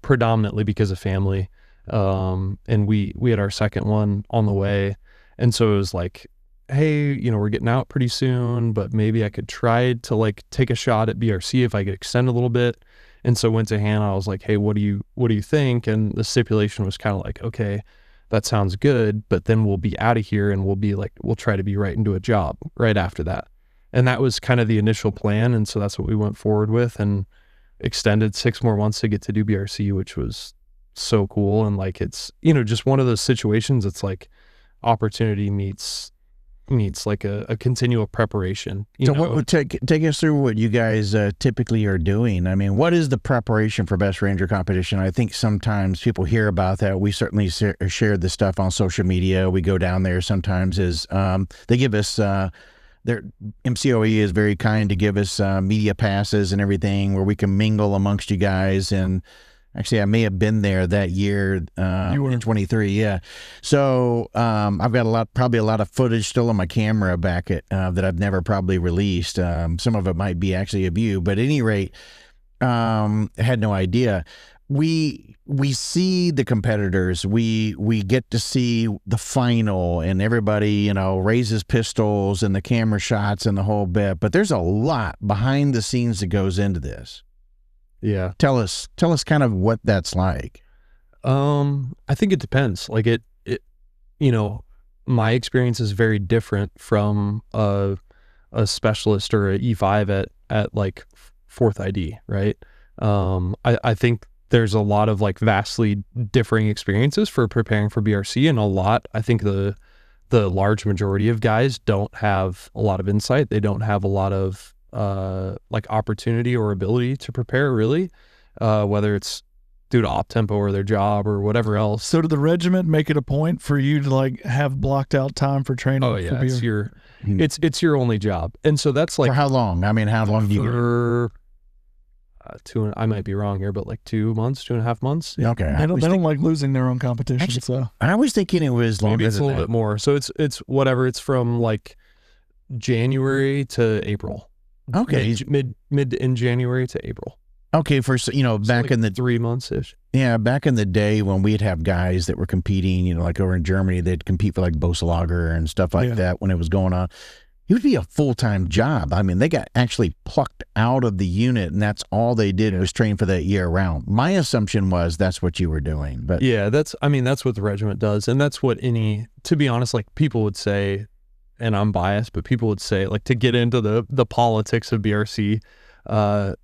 predominantly because of family. And we had our second one on the way. And so it was like, hey, we're getting out pretty soon, but maybe I could try to like take a shot at BRC if I could extend a little bit. And so went to Hannah. I was like, hey, what do you think? And the stipulation was kind of like, okay, that sounds good, but then we'll be out of here and we'll try to be right into a job right after that. And that was kind of the initial plan. And so that's what we went forward with and extended 6 more months to get to do BRC, which was so cool. And like, it's, just one of those situations. It's like opportunity meets like a continual preparation. So what would take us through what you guys typically are doing? I mean, what is the preparation for Best Ranger competition? I think sometimes people hear about that. We certainly shared the stuff on social media. We go down there sometimes they give us, their MCOE is very kind to give us media passes and everything where we can mingle amongst you guys. And actually, I may have been there that year. You were in 23, yeah. So I've got probably a lot of footage still on my camera back at that I've never probably released. Some of it might be actually of you, but at any rate, I had no idea. We see the competitors. We get to see the final, and everybody raises pistols and the camera shots and the whole bit. But there's a lot behind the scenes that goes into this. Yeah. Tell us kind of what that's like. I think it depends. Like it my experience is very different from a specialist or a E5 at like 4th ID, right? I think there's a lot of like vastly differing experiences for preparing for BRC, and I think the large majority of guys don't have a lot of insight. They don't have a lot of like opportunity or ability to prepare, really, whether it's due to op tempo or their job or whatever else. So did the regiment make it a point for you to like have blocked out time for training? Oh yeah, it's your only job. And so that's like, for how long? I mean, how long do you for I might be wrong here, but like 2 months, 2.5 months. Okay. They don't like losing their own competition. Actually, so I was thinking it was longer. Maybe it's a little bit more. So it's whatever. It's from like January to April. Okay. Mid in January to April. Okay, for back like in the 3 months ish. Yeah, back in the day when we'd have guys that were competing, like over in Germany, they'd compete for like Boselager and stuff like that when it was going on. It would be a full-time job. I mean, they got actually plucked out of the unit, and that's all they did was train for that year round. My assumption was that's what you were doing. But yeah, that's what the regiment does, and that's what to be honest, like people would say, and I'm biased, but people would say, like, to get into the politics of BRC,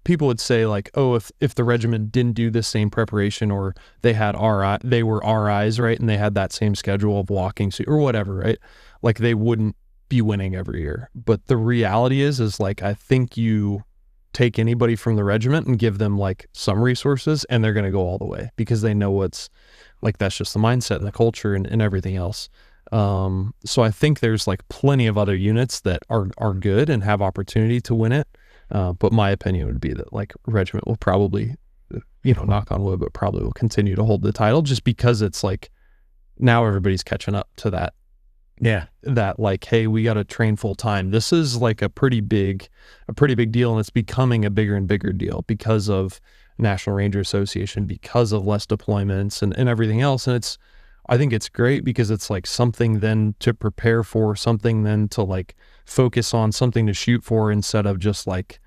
people would say like, oh, if the regiment didn't do the same preparation, or they were RIs, right, and they had that same schedule of walking or whatever, right, like they wouldn't be winning every year. But the reality is like, I think you take anybody from the regiment and give them like some resources, and they're going to go all the way because they know what's like, that's just the mindset and the culture and everything else. So I think there's like plenty of other units that are good and have opportunity to win it. But my opinion would be that like regiment will probably, knock on wood, but probably will continue to hold the title, just because it's like now everybody's catching up to that. Yeah. That like, hey, we got to train full time. This is like a pretty big deal, and it's becoming a bigger and bigger deal because of National Ranger Association, because of less deployments and everything else. And I think it's great because it's like something then to prepare for, something then to like focus on, something to shoot for, instead of just like,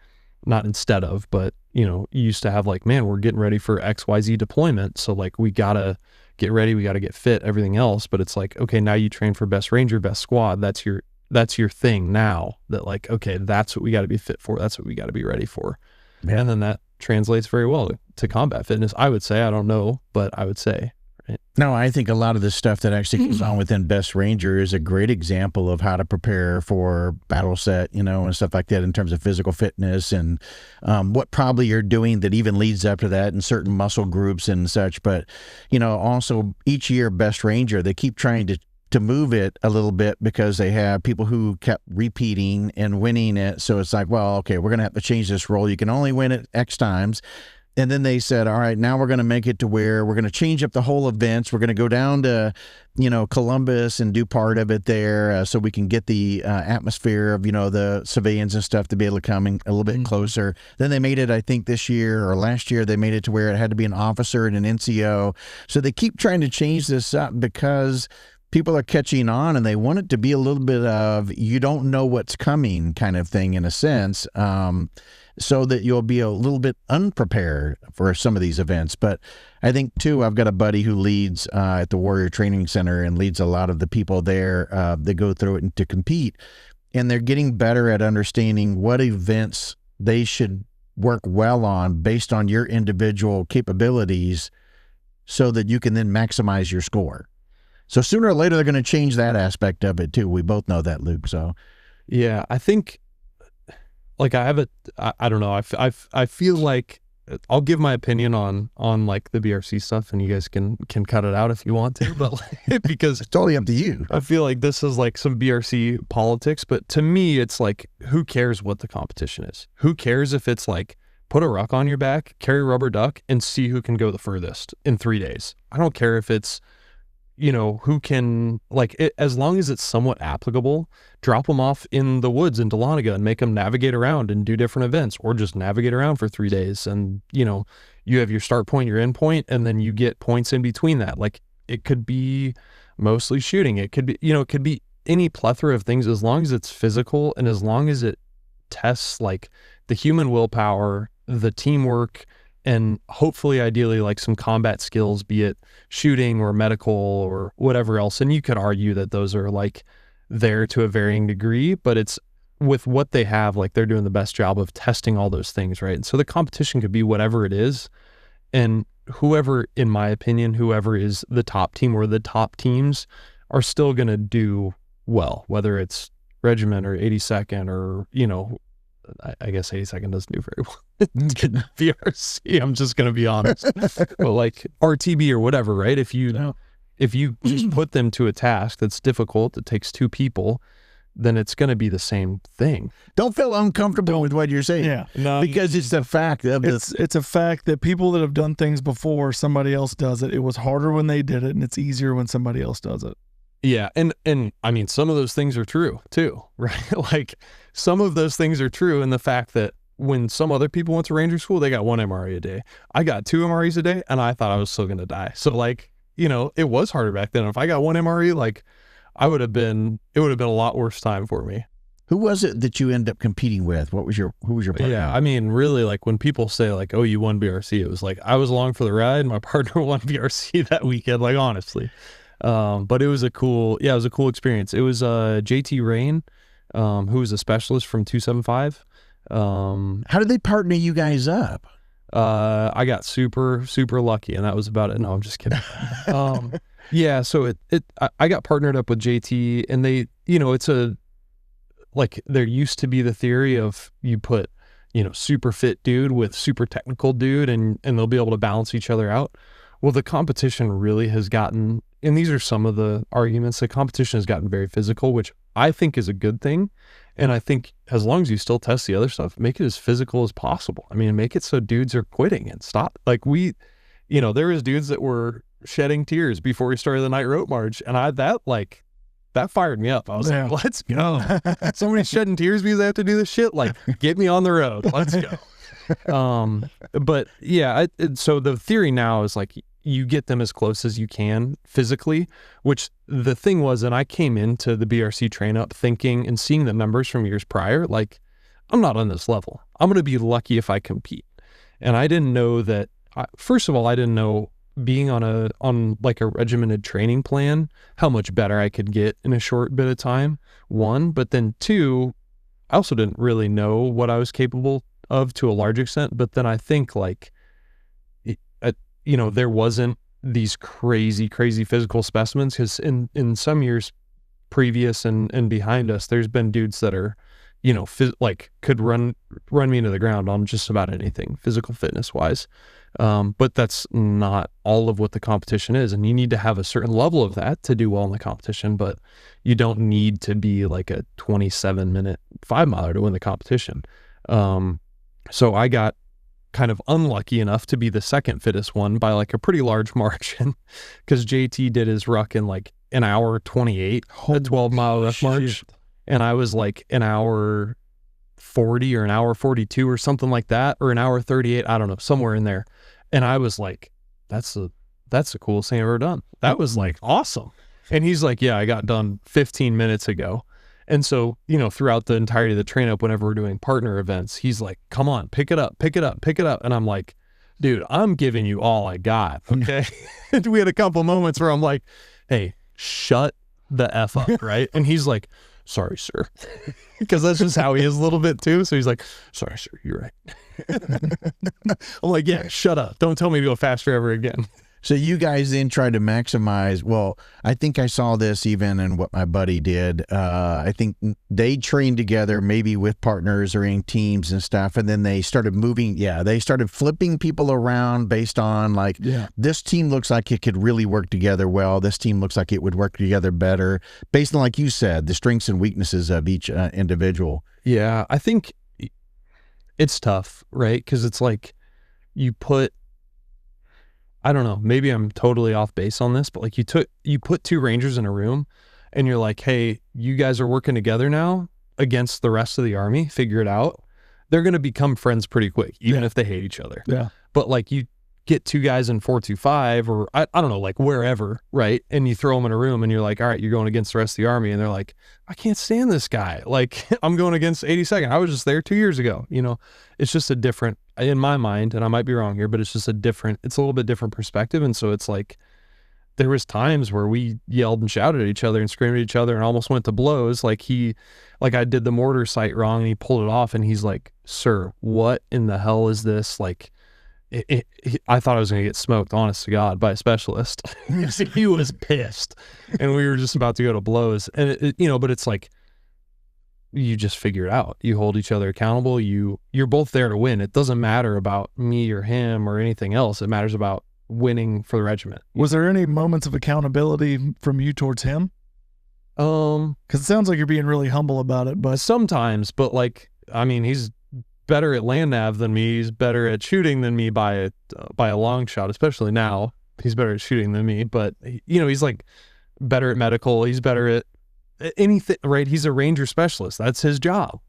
not instead of, but you used to have like, man, we're getting ready for XYZ deployment, so like we gotta get ready, we gotta get fit, everything else. But it's like, okay, now you train for Best Ranger, Best Squad, that's your that's your thing now, that like, okay, that's what we got to be fit for. That's what we got to be ready for. Yeah. And then that translates very well to combat fitness. I would say, I don't know, but I would say, right? No, I think a lot of the stuff that actually goes on within Best Ranger is a great example of how to prepare for battle set, and stuff like that in terms of physical fitness and what probably you're doing that even leads up to that in certain muscle groups and such. But, also each year Best Ranger, they keep trying to move it a little bit because they have people who kept repeating and winning it. So it's like, well, okay, we're going to have to change this role. You can only win it X times. And then they said, all right, now we're going to make it to where we're going to change up the whole events. We're going to go down to, Columbus and do part of it there so we can get the atmosphere of, the civilians and stuff to be able to come in a little bit closer. Then they made it, I think this year or last year, they made it to where it had to be an officer and an NCO. So they keep trying to change this up because people are catching on and they want it to be a little bit of you don't know what's coming kind of thing in a sense, so that you'll be a little bit unprepared for some of these events. But I think, too, I've got a buddy who leads at the Warrior Training Center and leads a lot of the people there that go through it and to compete. And they're getting better at understanding what events they should work well on based on your individual capabilities so that you can then maximize your score. So sooner or later, they're going to change that aspect of it, too. We both know that, Luke. So, yeah, I think, like, I don't know. I feel like I'll give my opinion on like the BRC stuff, and you guys can cut it out if you want to, but like, because it's totally up to you. I feel like this is like some BRC politics, but to me, it's like, who cares what the competition is? Who cares if it's like, put a ruck on your back, carry a rubber duck, and see who can go the furthest in 3 days. I don't care if it's, who can, like, it, as long as it's somewhat applicable, drop them off in the woods in Dahlonega and make them navigate around and do different events, or just navigate around for 3 days. And, you have your start point, your end point, and then you get points in between that. Like, it could be mostly shooting. It could be, it could be any plethora of things, as long as it's physical and as long as it tests like the human willpower, the teamwork, and hopefully, ideally, like some combat skills, be it shooting or medical or whatever else. And you could argue that those are like there to a varying degree, but it's with what they have, like they're doing the best job of testing all those things, right? And so the competition could be whatever it is. And whoever, in my opinion, whoever is the top team or the top teams are still going to do well, whether it's regiment or 82nd or, I guess 82nd doesn't do very well. BRC, I'm just going to be honest. But like RTB or whatever, right? If you just put them to a task that's difficult, that takes 2 people, then it's going to be the same thing. Don't feel uncomfortable with what you're saying. Yeah. No, because it's a fact of it's a fact that people that have done things before, somebody else does it. It was harder when they did it, and it's easier when somebody else does it. Yeah, and I mean, some of those things are true too, right? Like, some of those things are true in the fact that when some other people went to Ranger School, they got 1 MRE a day. I got 2 MREs a day, and I thought I was still going to die. So like, it was harder back then. If I got 1 MRE, like, it would have been a lot worse time for me. Who was it that you ended up competing with? Who was your partner? Yeah, I mean, really, like, when people say like, oh, you won BRC, it was like, I was along for the ride. My partner won BRC that weekend, like, honestly. But it was a cool experience. It was JT Rain, who was a specialist from 275. How did they partner you guys up? I got super lucky, and that was about it. No, I'm just kidding. Yeah, so I got partnered up with JT, and they, it's there used to be the theory of you put, super fit dude with super technical dude, and they'll be able to balance each other out. Well, the competition really has gotten, and these are some of the arguments, the competition has gotten very physical, which I think is a good thing. And I think as long as you still test the other stuff, make it as physical as possible. I mean, make it so dudes are quitting and stop. Like, there was dudes that were shedding tears before we started the night rope march. And that fired me up. I was like, let's go. Somebody's shedding tears because they have to do this shit. Like, get me on the road. Let's go. But yeah, so the theory now is like, you get them as close as you can physically, which the thing was, and I came into the BRC train up thinking and seeing the numbers from years prior, like, I'm not on this level. I'm going to be lucky if I compete. And I didn't know that, first of all, I didn't know being on like a regimented training plan, how much better I could get in a short bit of time, one, but then two, I also didn't really know what I was capable of to a large extent. But then I think like, there wasn't these crazy physical specimens, because in some years previous and behind us, there's been dudes that are, like could run me into the ground on just about anything physical fitness wise. But that's not all of what the competition is. And you need to have a certain level of that to do well in the competition, but you don't need to be like a 27-minute 5-miler to win the competition. So I got kind of unlucky enough to be the second fittest one by like a pretty large margin, because JT did his ruck in like an hour 28, a 12-mile ruck march. And I was like an hour 40 or an hour 42 or something like that, or an hour 38, I don't know, somewhere in there. And I was like, that's the coolest thing I've ever done. That was like awesome. And he's like, yeah, I got done 15 minutes ago. And so, throughout the entirety of the train up, whenever we're doing partner events, he's like, come on, pick it up. And I'm like, dude, I'm giving you all I got. Okay. And we had a couple moments where I'm like, hey, shut the F up. Right. And he's like, sorry, sir. Because that's just how he is a little bit too. So he's like, sorry, sir, you're right. I'm like, yeah, shut up. Don't tell me to go faster ever again. So you guys then tried to maximize. Well, I think I saw this even in what my buddy did. I think they trained together, maybe with partners or in teams and stuff. And then they started moving. Yeah, they started flipping people around based on like, this team looks like it could really work together well. This team looks like it would work together better based on, like you said, the strengths and weaknesses of each individual. Yeah, I think it's tough, right? Because it's like you put, I don't know, maybe I'm totally off base on this, but like you put two Rangers in a room and you're like, hey, you guys are working together now against the rest of the Army, figure it out. They're going to become friends pretty quick, even if they hate each other. Yeah. But like you get two guys in 425 or I don't know, like wherever, right? And you throw them in a room and you're like, all right, you're going against the rest of the Army. And they're like, I can't stand this guy. Like I'm going against 82nd. I was just there 2 years ago. It's just a different, in my mind, and I might be wrong here, but it's just it's a little bit different perspective. And so it's like, there was times where we yelled and shouted at each other and screamed at each other and almost went to blows. Like I did the mortar sight wrong and he pulled it off and he's like, sir, what in the hell is this? Like, I thought I was going to get smoked, honest to God, by a specialist. He was pissed and we were just about to go to blows. And but it's like, you just figure it out. You hold each other accountable. You're both there to win. It doesn't matter about me or him or anything else. It matters about winning for the regiment. Was there any moments of accountability from you towards him? Because it sounds like you're being really humble about it, but sometimes. But like, I mean, he's better at land nav than me. He's better at shooting than me by a long shot. Especially now, he's better at shooting than me. But he's like better at medical. He's better at anything, right? He's a Ranger specialist. That's his job.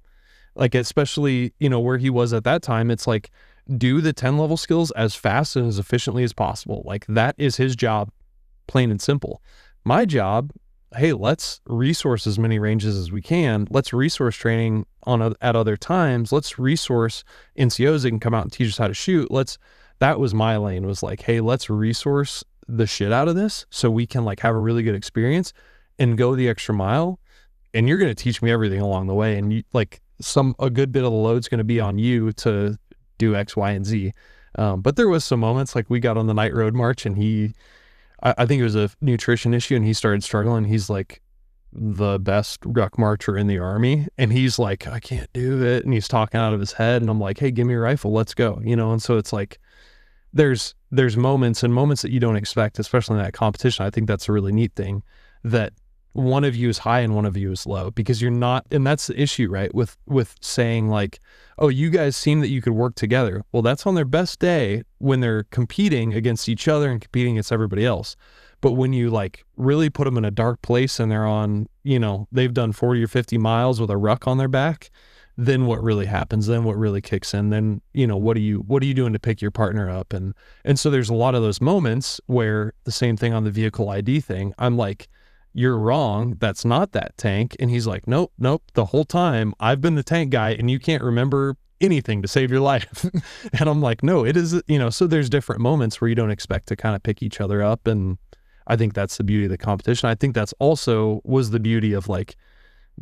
Like, especially where he was at that time, it's like, do the 10 level skills as fast and as efficiently as possible. Like, that is his job, plain and simple. My job, hey, let's resource as many ranges as we can. Let's resource training at other times. Let's resource NCOs that can come out and teach us how to shoot. That was my lane, was like, hey, let's resource the shit out of this so we can like have a really good experience and go the extra mile. And you're going to teach me everything along the way. And a good bit of the load's going to be on you to do X, Y, and Z. But there was some moments, like we got on the night road march and I think it was a nutrition issue and he started struggling. He's like the best ruck marcher in the Army. And he's like, I can't do it. And he's talking out of his head. And I'm like, hey, give me a rifle. Let's go. And so it's like, there's moments that you don't expect, especially in that competition. I think that's a really neat thing, that one of you is high and one of you is low, because you're not, and that's the issue, right? With saying like, oh, you guys seem that you could work together. Well, that's on their best day when they're competing against each other and competing against everybody else. But when you like really put them in a dark place and they're on, they've done 40 or 50 miles with a ruck on their back, then what really happens? Then what really kicks in? Then, what are you doing to pick your partner up? And so there's a lot of those moments where the same thing on the vehicle ID thing, I'm like, you're wrong. That's not that tank. And he's like, nope. The whole time I've been the tank guy and you can't remember anything to save your life. And I'm like, no, it is, so there's different moments where you don't expect to kind of pick each other up. And I think that's the beauty of the competition. I think that's also was the beauty of like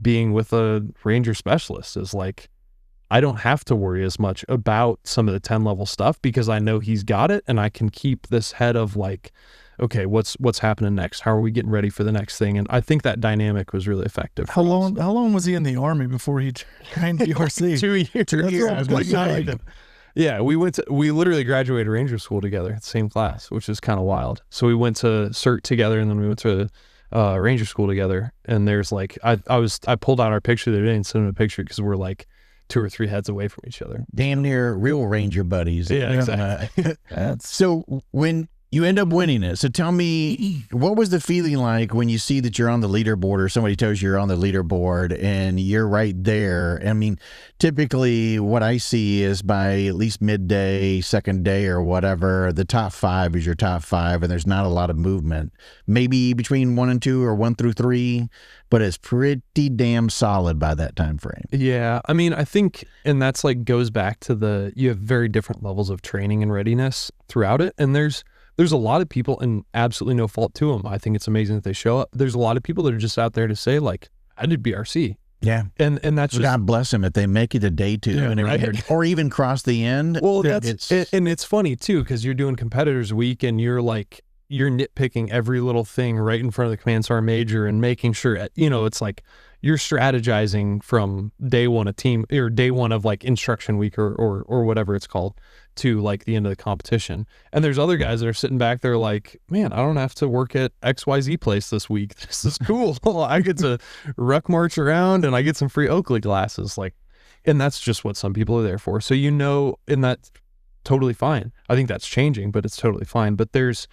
being with a Ranger specialist, is like, I don't have to worry as much about some of the 10 level stuff because I know he's got it, and I can keep this head of like, okay, what's happening next? How are we getting ready for the next thing? And I think that dynamic was really effective. How long was he in the Army before he trained PRC? 2 years. 2 years. I was gonna say. Yeah, we literally graduated Ranger School together, the same class, which is kind of wild. So we went to CERT together, and then we went to Ranger School together. And there's like, I pulled out our picture the other day and sent him a picture because we're like 2 or 3 heads away from each other. Damn near real Ranger buddies. Yeah, exactly. So when you end up winning it, so tell me, what was the feeling like when you see that you're on the leaderboard, or somebody tells you you're on the leaderboard and you're right there? I mean, typically what I see is by at least midday, second day or whatever, the top 5 is your top 5, and there's not a lot of movement. Maybe between 1 and 2 or 1 through 3, but it's pretty damn solid by that time frame. Yeah, I mean, I think, and that's like goes back to you have very different levels of training and readiness throughout it, and there's a lot of people, and absolutely no fault to them. I think it's amazing that they show up. There's a lot of people that are just out there to say like, I did BRC. Yeah. And that's just, God bless them if they make it to day 2 and right? Or even cross the end. Well, it's funny too, because you're doing competitors week and you're nitpicking every little thing right in front of the command sergeant major and making sure, it's like you're strategizing from day 1 of team, or day 1 of like instruction week or whatever it's called, to like the end of the competition. And there's other guys that are sitting back there like, man, I don't have to work at XYZ place this week. This is cool. I get to ruck march around and I get some free Oakley glasses. Like, and that's just what some people are there for. So, and that's totally fine. I think that's changing, but it's totally fine. But there's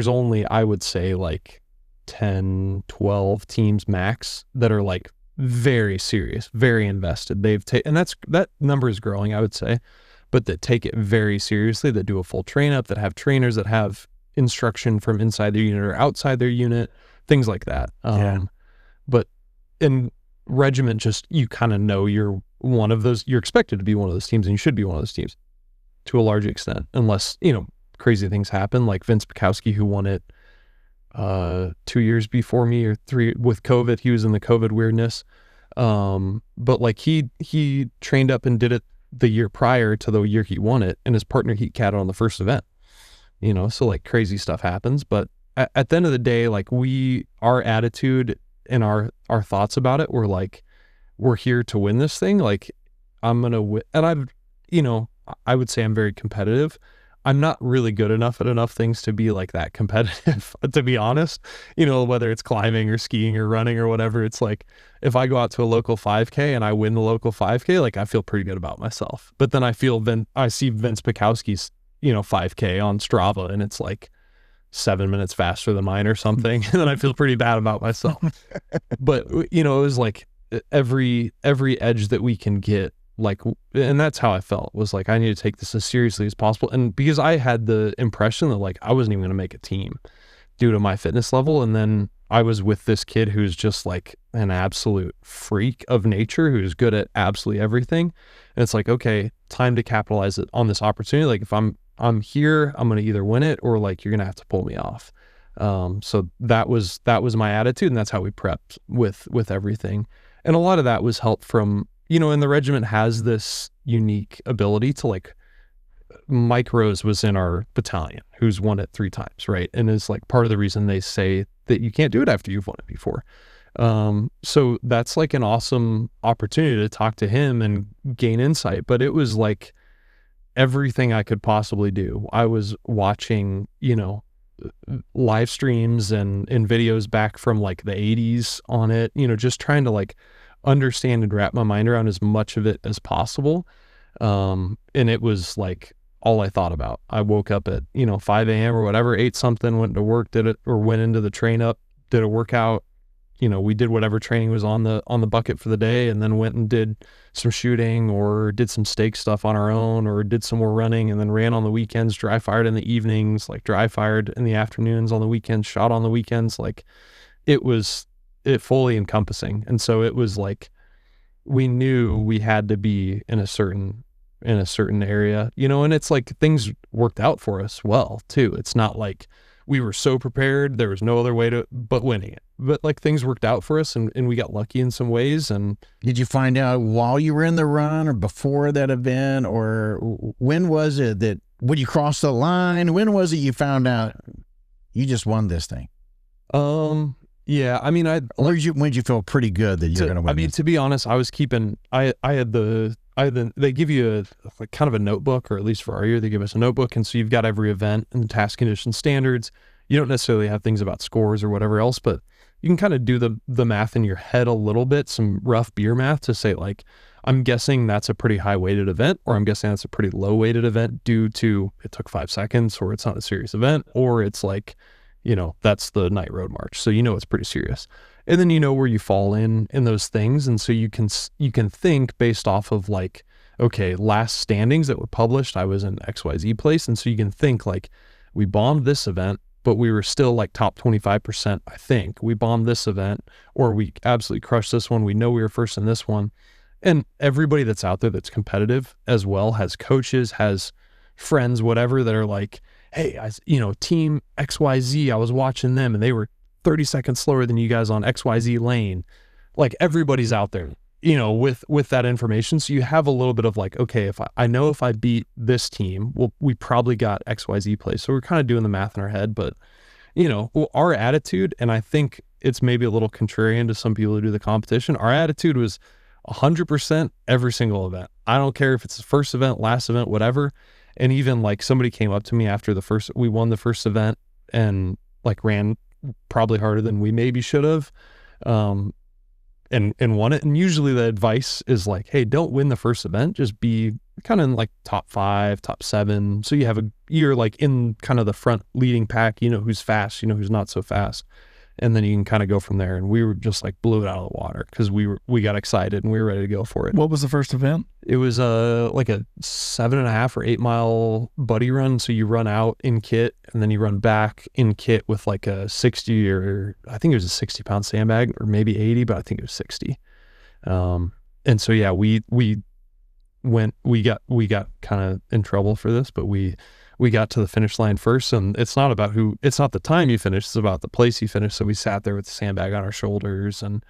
only, I would say, like 10, 12 teams max that are like very serious, very invested. And that number is growing, I would say, but that take it very seriously, that do a full train up, that have trainers that have instruction from inside their unit or outside their unit, things like that. But in regiment, just, you kind of know you're one of those, you're expected to be one of those teams, and you should be one of those teams to a large extent, unless, crazy things happen, like Vince Bukowski, who won it 2 years before me, or 3 with COVID. He was in the COVID weirdness. But like he trained up and did it the year prior to the year he won it, and his partner heat catted on the first event, so like crazy stuff happens. But at the end of the day, like our attitude and our thoughts about it were like, we're here to win this thing. Like, I'm going to win. And I would say I'm very competitive. I'm not really good enough at enough things to be like that competitive, to be honest, whether it's climbing or skiing or running or whatever. It's like, if I go out to a local 5K and I win the local 5K, like, I feel pretty good about myself. But then I see Vince Bukowski's, 5K on Strava, and it's like 7 minutes faster than mine or something. And then I feel pretty bad about myself. But, it was like every edge that we can get, like, and that's how I felt, was like, I need to take this as seriously as possible. And because I had the impression that like I wasn't even going to make a team due to my fitness level, and then I was with this kid who's just like an absolute freak of nature, who's good at absolutely everything, and it's like, okay, time to capitalize it on this opportunity. Like, if I'm here, I'm going to either win it, or like, you're going to have to pull me off. So that was my attitude, and that's how we prepped with everything. And a lot of that was help from, and the regiment has this unique ability to, like, Mike Rose was in our battalion, who's won it 3 times, right? And is like part of the reason they say that you can't do it after you've won it before. So that's like an awesome opportunity to talk to him and gain insight. But it was like everything I could possibly do. I was watching, live streams and videos back from like the 80s on it, just trying to like understand and wrap my mind around as much of it as possible. And it was like all I thought about. I woke up at 5 a.m. or whatever, ate something, went to work, did it, or went into the train up, did a workout. We did whatever training was on the bucket for the day, and then went and did some shooting, or did some stake stuff on our own, or did some more running, and then ran on the weekends, dry fired in the evenings, like dry fired in the afternoons on the weekends, shot on the weekends. Like, it fully encompassing. And so it was like, we knew we had to be in a certain area, you know, and it's like things worked out for us well too. It's not like we were so prepared, there was no other way but winning it. But like things worked out for us, and we got lucky in some ways. And did you find out while you were in the run or before that event, or when was it that when you crossed the line, when was it you found out you just won this thing? Yeah, I mean, when did you feel pretty good that you're going to win? I mean, to be honest, I was keeping, they give you like kind of a notebook, or at least for our year, they give us a notebook. And so you've got every event and the task condition standards. You don't necessarily have things about scores or whatever else, but you can kind of do the math in your head a little bit, some rough beer math to say like, I'm guessing that's a pretty high weighted event, or I'm guessing that's a pretty low weighted event due to it took 5 seconds, or it's not a serious event, or it's like, you know, that's the night road march. So, you know, it's pretty serious. And then you know where you fall in those things. And so you can think based off of like, okay, last standings that were published, I was in XYZ place. And so you can think like, we bombed this event, but we were still like top 25%, I think. We bombed this event, or we absolutely crushed this one. We know we were first in this one. And everybody that's out there that's competitive as well has coaches, has friends, whatever, that are like, hey, team XYZ, I was watching them and they were 30 seconds slower than you guys on XYZ lane. Like everybody's out there, you know, with that information. So you have a little bit of like, okay, if I know if I beat this team, well, we probably got XYZ play. So we're kind of doing the math in our head, but you know, our attitude, and I think it's maybe a little contrarian to some people who do the competition, our attitude was 100% every single event. I don't care if it's the first event, last event, whatever. And even like somebody came up to me after we won the first event and like ran probably harder than we maybe should have, and won it. And usually the advice is like, hey, don't win the first event, just be kind of in like top 5, top 7. So you're like in kind of the front leading pack, you know, who's fast, you know, who's not so fast. And then you can kind of go from there. And we were just like blew it out of the water because we got excited and we were ready to go for it. What was the first event? It was like a 7.5 or 8 mile buddy run. So you run out in kit and then you run back in kit with like a 60, or I think it was a 60-pound sandbag, or maybe 80, but I think it was 60. And so yeah, we got kind of in trouble for this, but we got to the finish line first, and it's not the time you finish, it's about the place you finish. So we sat there with the sandbag on our shoulders, and,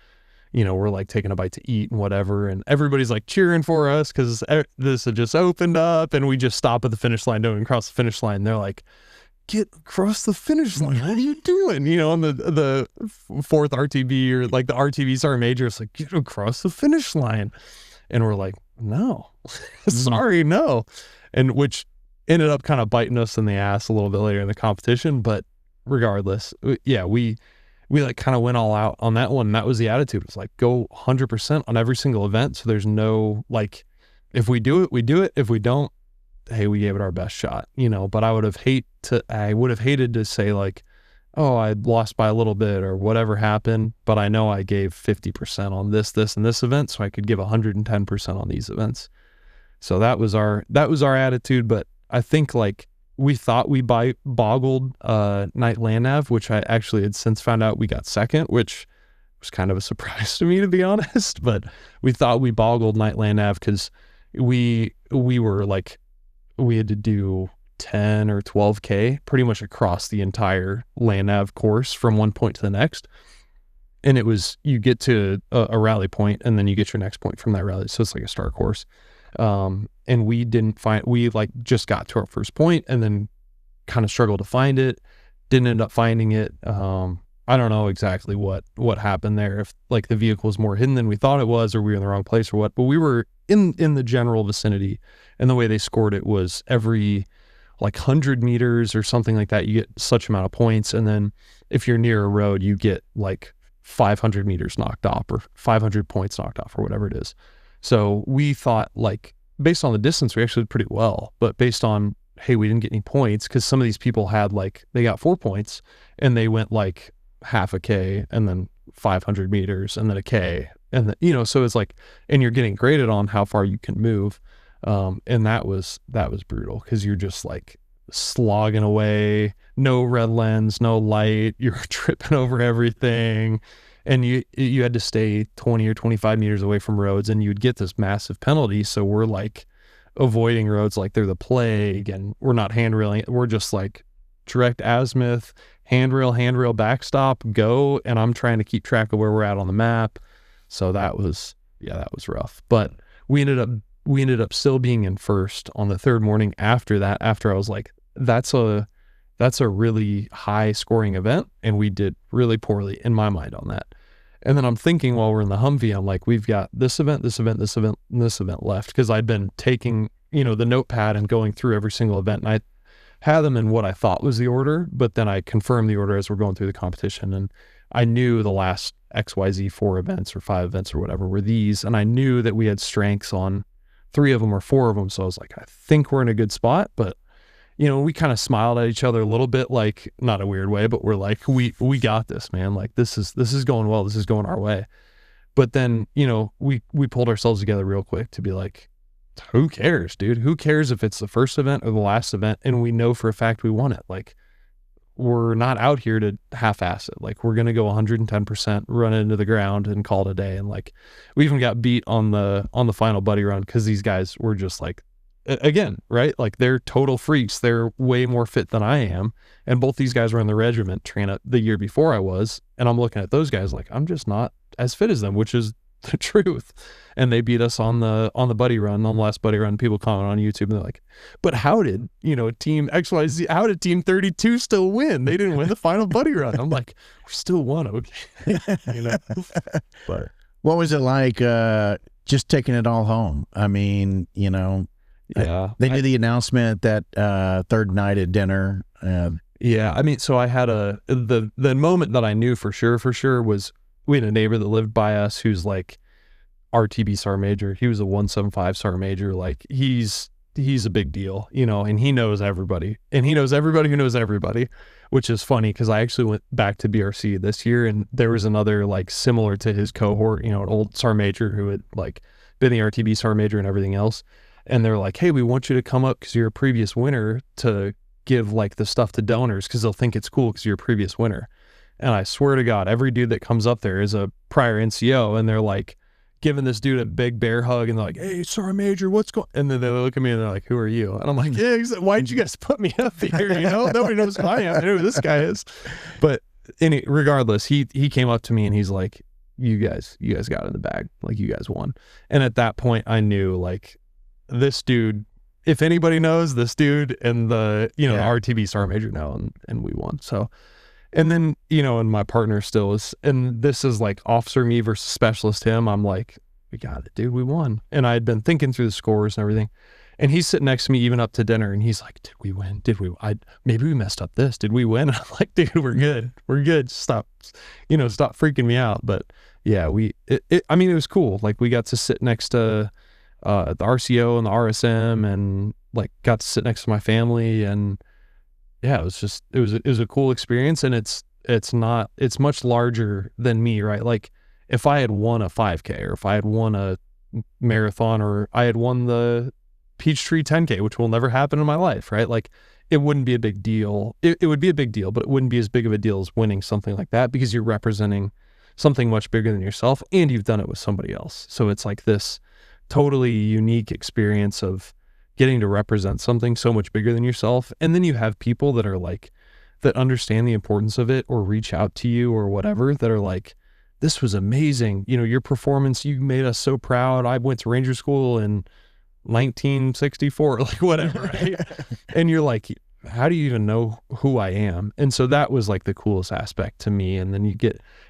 you know, we're like taking a bite to eat and whatever. And everybody's like cheering for us because this had just opened up, and we just stop at the finish line, don't even cross the finish line. They're like, get across the finish line. What are you doing? You know, on the 4th RTB, or like the RTB Sergeant Major, it's like, get across the finish line. And we're like, no, sorry, no. And which ended up kind of biting us in the ass a little bit later in the competition. But regardless, yeah, we like kind of went all out on that one. And that was the attitude. It was like, go 100% on every single event. So there's no, like, if we do it, we do it. If we don't, hey, we gave it our best shot, you know. But I would have hated to say like, oh, I lost by a little bit or whatever happened, but I know I gave 50% on this, and this event, so I could give 110% on these events. So that was our attitude. But I think like we thought we boggled night land nav, which I actually had since found out we got second, which was kind of a surprise to me, to be honest. But we thought we boggled night land nav because we were like, we had to do 10 or 12K pretty much across the entire land nav course from one point to the next. And it was, you get to a rally point and then you get your next point from that rally. So it's like a start course. And we like just got to our first point and then kind of struggled to find it. Didn't end up finding it. I don't know exactly what happened there. If like the vehicle was more hidden than we thought it was, or we were in the wrong place or what, but we were in the general vicinity. And the way they scored it was every like 100 meters or something like that, you get such amount of points. And then if you're near a road, you get like 500 meters knocked off or 500 points knocked off or whatever it is. So we thought like based on the distance, we actually did pretty well, but based on, hey, we didn't get any points because some of these people had like, they got 4 points and they went like half a K and then 500 meters and then a K. And you know, so it's like, and you're getting graded on how far you can move. And that was brutal because you're just like slogging away, no red lens, no light, you're tripping over everything. and you had to stay 20 or 25 meters away from roads, and you'd get this massive penalty. So we're like avoiding roads like they're the plague, and we're not handrailing. We're just like direct azimuth, handrail, backstop, go. And I'm trying to keep track of where we're at on the map. So that was rough. But we ended up still being in first on the third morning after that, after I was like, that's a really high scoring event. And we did really poorly in my mind on that. And then I'm thinking while we're in the Humvee, I'm like, we've got this event, and this event left. Cause I'd been taking, the notepad and going through every single event, and I had them in what I thought was the order, but then I confirmed the order as we're going through the competition. And I knew the last XYZ 4 events or 5 events or whatever were these. And I knew that we had strengths on 3 of them or 4 of them. So I was like, I think we're in a good spot. But, we kind of smiled at each other a little bit, like, not a weird way, but we're like, we got this, man. Like, this is going well. This is going our way. But then, we pulled ourselves together real quick to be like, who cares, dude? Who cares if it's the first event or the last event? And we know for a fact we won it. Like, we're not out here to half-ass it. Like, we're going to go 110%, run it into the ground and call it a day. And like, we even got beat on the final buddy run because these guys were just like, again, right? Like, they're total freaks. They're way more fit than I am. And both these guys were in the regiment training the year before I was. And I'm looking at those guys like, I'm just not as fit as them, which is the truth. And they beat us on the buddy run, on the last buddy run. People comment on YouTube and they're like, but how did, team XYZ, how did team 32 still win? They didn't win the final buddy run. I'm like, we still won. Okay. But what was it like, just taking it all home? I mean, yeah, they did the announcement that, third night at dinner. Yeah. I mean, so I had the moment that I knew for sure was, we had a neighbor that lived by us who's like RTB Sergeant Major. He was a 175 Sergeant Major. Like, he's a big deal, and he knows everybody, and he knows everybody who knows everybody, which is funny because I actually went back to BRC this year, and there was another like similar to his cohort, an old Sergeant Major who had like been the RTB Sergeant Major and everything else. And they're like, hey, we want you to come up because you're a previous winner to give like the stuff to donors because they'll think it's cool because you're a previous winner. And I swear to God, every dude that comes up there is a prior NCO, and they're like giving this dude a big bear hug, and they're like, hey, Sergeant Major, what's going on? And then they look at me and they're like, who are you? And I'm like, yeah, why'd you guys put me up here? Nobody knows who I am. I know who this guy is. But regardless, he came up to me and he's like, you guys got it in the bag. Like, you guys won. And at that point I knew, like, this dude, if anybody knows, this dude and the, RTB Sergeant Major know, and we won. So, and then, and my partner still is, and this is like officer me versus specialist him. I'm like, we got it, dude, we won. And I had been thinking through the scores and everything. And he's sitting next to me even up to dinner, and he's like, did we win? Maybe we messed up this. Did we win? And I'm like, dude, we're good. We're good. Stop freaking me out. But yeah, I mean, it was cool. Like, we got to sit next to the RCO and the RSM, and like got to sit next to my family, and yeah, it was a cool experience. And it's much larger than me, right? Like, if I had won a 5K, or if I had won a marathon, or I had won the Peachtree 10K, which will never happen in my life, right? Like, it wouldn't be a big deal. It would be a big deal, but it wouldn't be as big of a deal as winning something like that, because you're representing something much bigger than yourself, and you've done it with somebody else. So it's like this totally unique experience of getting to represent something so much bigger than yourself. And then you have people that are like, that understand the importance of it, or reach out to you or whatever, that are like, this was amazing. Your performance, you made us so proud. I went to Ranger School in 1964, like whatever, right? And you're like, how do you even know who I am? And so that was like the coolest aspect to me. And then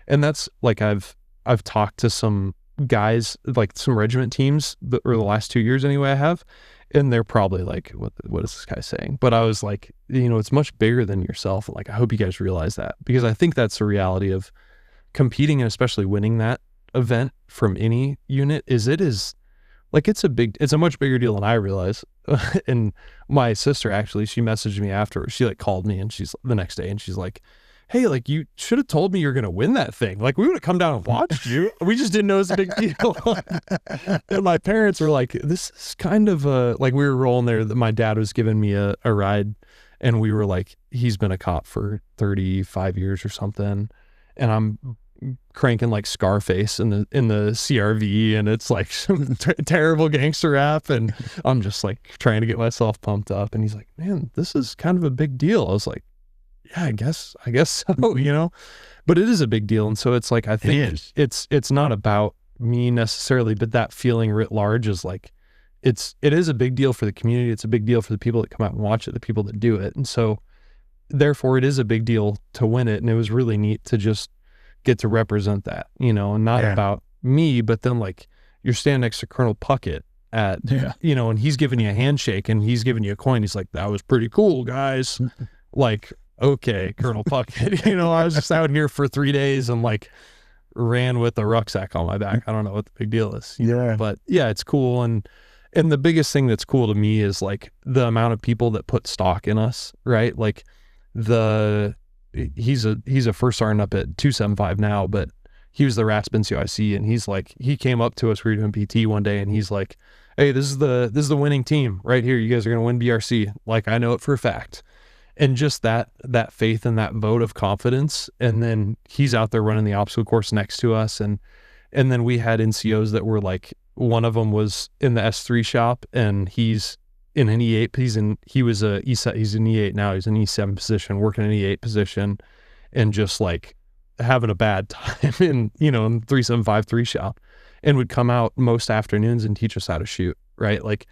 and that's like, I've talked to some guys, like some regiment teams, or the last 2 years anyway I have, and they're probably like, what is this guy saying? But I was like, it's much bigger than yourself. Like, I hope you guys realize that, because I think that's the reality of competing, and especially winning that event from any unit, is like, it's a much bigger deal than I realize. And my sister, actually, she messaged me afterwards. She like called me, and she's the next day, and she's like, hey, like, you should have told me you're going to win that thing. Like, we would have come down and watched you. We just didn't know it was a big deal. And my parents were like, this is kind of like, we were rolling there. My dad was giving me a ride, and we were like, he's been a cop for 35 years or something. And I'm cranking like Scarface in the CRV, and it's like some terrible gangster rap, and I'm just like trying to get myself pumped up, and he's like, man, this is kind of a big deal. I was like, yeah, I guess so, you know, but it is a big deal. And so it's like, I think it's not about me necessarily, but that feeling writ large is like, it is a big deal for the community. It's a big deal for the people that come out and watch it, the people that do it. And so therefore it is a big deal to win it. And it was really neat to just get to represent that, you know, and not about me, but then like you're standing next to Colonel Puckett at, you know, and he's giving you a handshake and he's giving you a coin. He's like, that was pretty cool, guys. Like, okay, Colonel Puckett, you know, I was just out here for 3 days and like ran with a rucksack on my back. I don't know what the big deal is. But yeah, it's cool. And the biggest thing that's cool to me is like the amount of people that put stock in us, right? Like he's a first sergeant up at 275 now, but he was the RASP NCOIC, and he's like, he came up to us, we were doing PT one day, and he's like, hey, this is the winning team right here. You guys are going to win BRC. Like, I know it for a fact. And just that faith and that vote of confidence. And then he's out there running the obstacle course next to us. And then we had NCOs that were like, one of them was in the S3 shop, and he's in an E8. He's an E8 now. He's an E7 position, working an E8 position, and just like having a bad time in 3753 shop, and would come out most afternoons and teach us how to shoot, right? Like,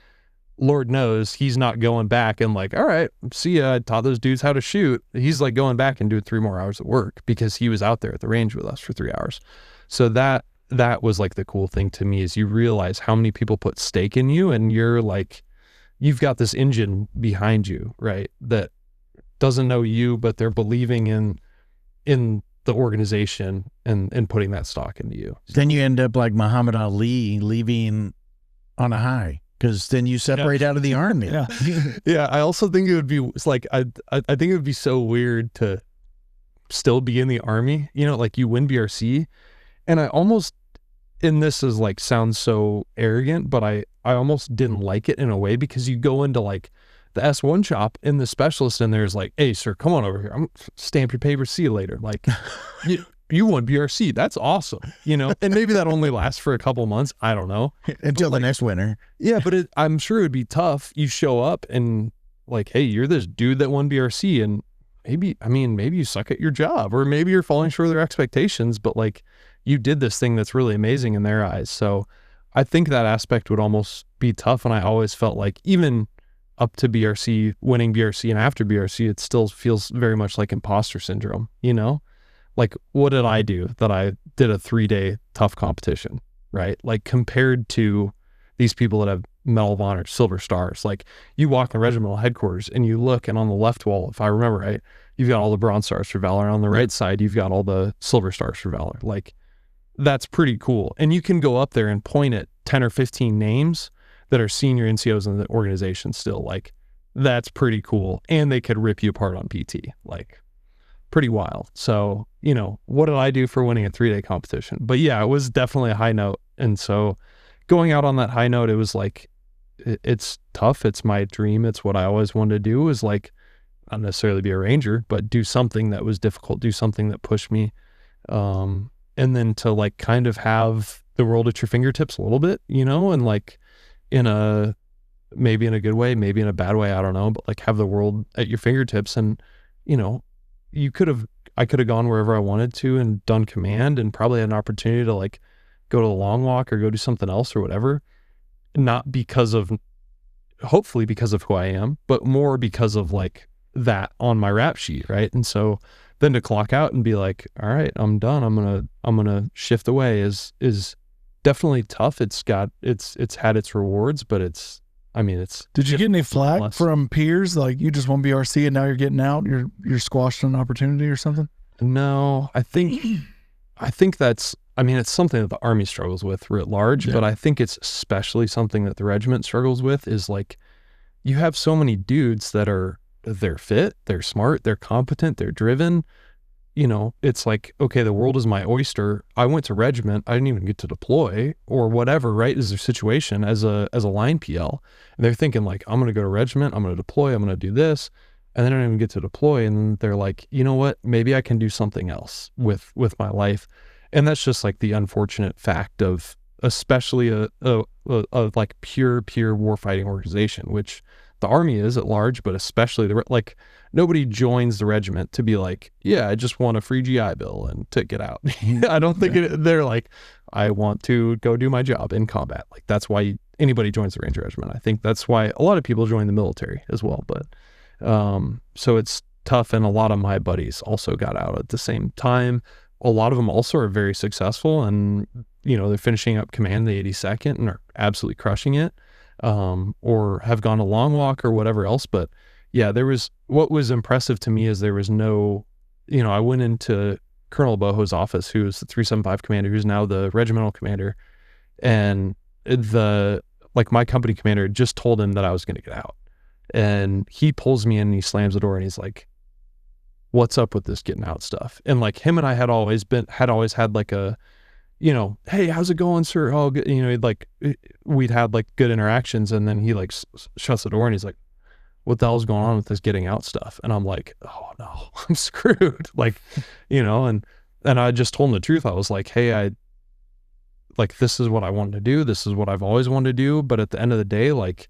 Lord knows he's not going back and like, all right, see ya, I taught those dudes how to shoot. He's like going back and doing 3 more hours of work because he was out there at the range with us for 3 hours. So that was like the cool thing to me, is you realize how many people put stake in you, and you're like, you've got this engine behind you, right? That doesn't know you, but they're believing in the organization and putting that stock into you. Then you end up like Muhammad Ali, leaving on a high. Because then you separate out of the army. Yeah. I also think it would be, it's like, I think it would be so weird to still be in the army, you know, like you win BRC. And I almost, and this is like, sounds so arrogant, but I almost didn't like it in a way, because you go into like the S1 shop and the specialist in there is like, hey, sir, come on over here. I'm stamp your paper, see you later. Like, you won BRC. That's awesome. You know, and maybe that only lasts for a couple months. I don't know. Until the next winter. Yeah. But I'm sure it'd be tough. You show up and like, hey, you're this dude that won BRC, and maybe you suck at your job, or maybe you're falling short of their expectations, but like you did this thing that's really amazing in their eyes. So I think that aspect would almost be tough. And I always felt like even up to BRC, winning BRC and after BRC, it still feels very much like imposter syndrome, you know? Like, what did I do that I did a 3-day tough competition, right? Like, compared to these people that have Medal of Honor, Silver Stars. Like, you walk in regimental headquarters and you look, and on the left wall, if I remember right, you've got all the Bronze Stars for Valor. On the right side, you've got all the Silver Stars for Valor. Like, that's pretty cool. And you can go up there and point at 10 or 15 names that are senior NCOs in the organization still. Like, that's pretty cool. And they could rip you apart on PT. Like, pretty wild. So, you know, what did I do for winning a 3-day competition? But yeah, it was definitely a high note. And so going out on that high note, it was like, it's tough. It's my dream. It's what I always wanted to do, is like, not necessarily be a ranger, but do something that was difficult, do something that pushed me. And then to like kind of have the world at your fingertips a little bit, you know, and like maybe in a good way, maybe in a bad way, I don't know, but like have the world at your fingertips. And, you know, I could have gone wherever I wanted to and done command, and probably had an opportunity to like go to the long walk or go do something else or whatever. Not hopefully because of who I am, but more because of like that on my rap sheet. Right. And so then to clock out and be like, all right, I'm done. I'm going to shift away is definitely tough. It's had its rewards, but it's Did you get any flack from peers? Like, you just won BRC and now you're getting out, you're squashed an opportunity or something? No, I think that's, it's something that the Army struggles with writ large, but I think it's especially something that the regiment struggles with, is like, you have so many dudes that they're fit, they're smart, they're competent, they're driven. You know, it's like, okay, the world is my oyster. I went to regiment. I didn't even get to deploy or whatever, right? Is their situation as a line PL. And they're thinking like, I'm going to go to regiment. I'm going to deploy. I'm going to do this. And they don't even get to deploy. And they're like, you know what? Maybe I can do something else with my life. And that's just like the unfortunate fact of especially a like pure warfighting organization, which the Army is at large, but especially like nobody joins the regiment to be like, yeah, I just want a free GI Bill and to get out. I don't think they're like, I want to go do my job in combat. Like that's why anybody joins the Ranger Regiment. I think that's why a lot of people join the military as well. But so it's tough, and a lot of my buddies also got out at the same time. A lot of them also are very successful, and they're finishing up command the 82nd and are absolutely crushing it, or have gone a long walk or whatever else. But yeah, what was impressive to me is there was no, I went into Colonel Boho's office, who was the 375 commander, who's now the regimental commander, and my company commander just told him that I was going to get out, and he pulls me in and he slams the door and he's like, what's up with this getting out stuff? And like him and I had always had like a, hey, how's it going, sir? Oh, we'd had like good interactions, and then he like shuts the door and he's like, what the hell's going on with this getting out stuff? And I'm like, oh no, I'm screwed. Like, and I just told him the truth. I was like, hey, this is what I wanted to do. This is what I've always wanted to do. But at the end of the day, like,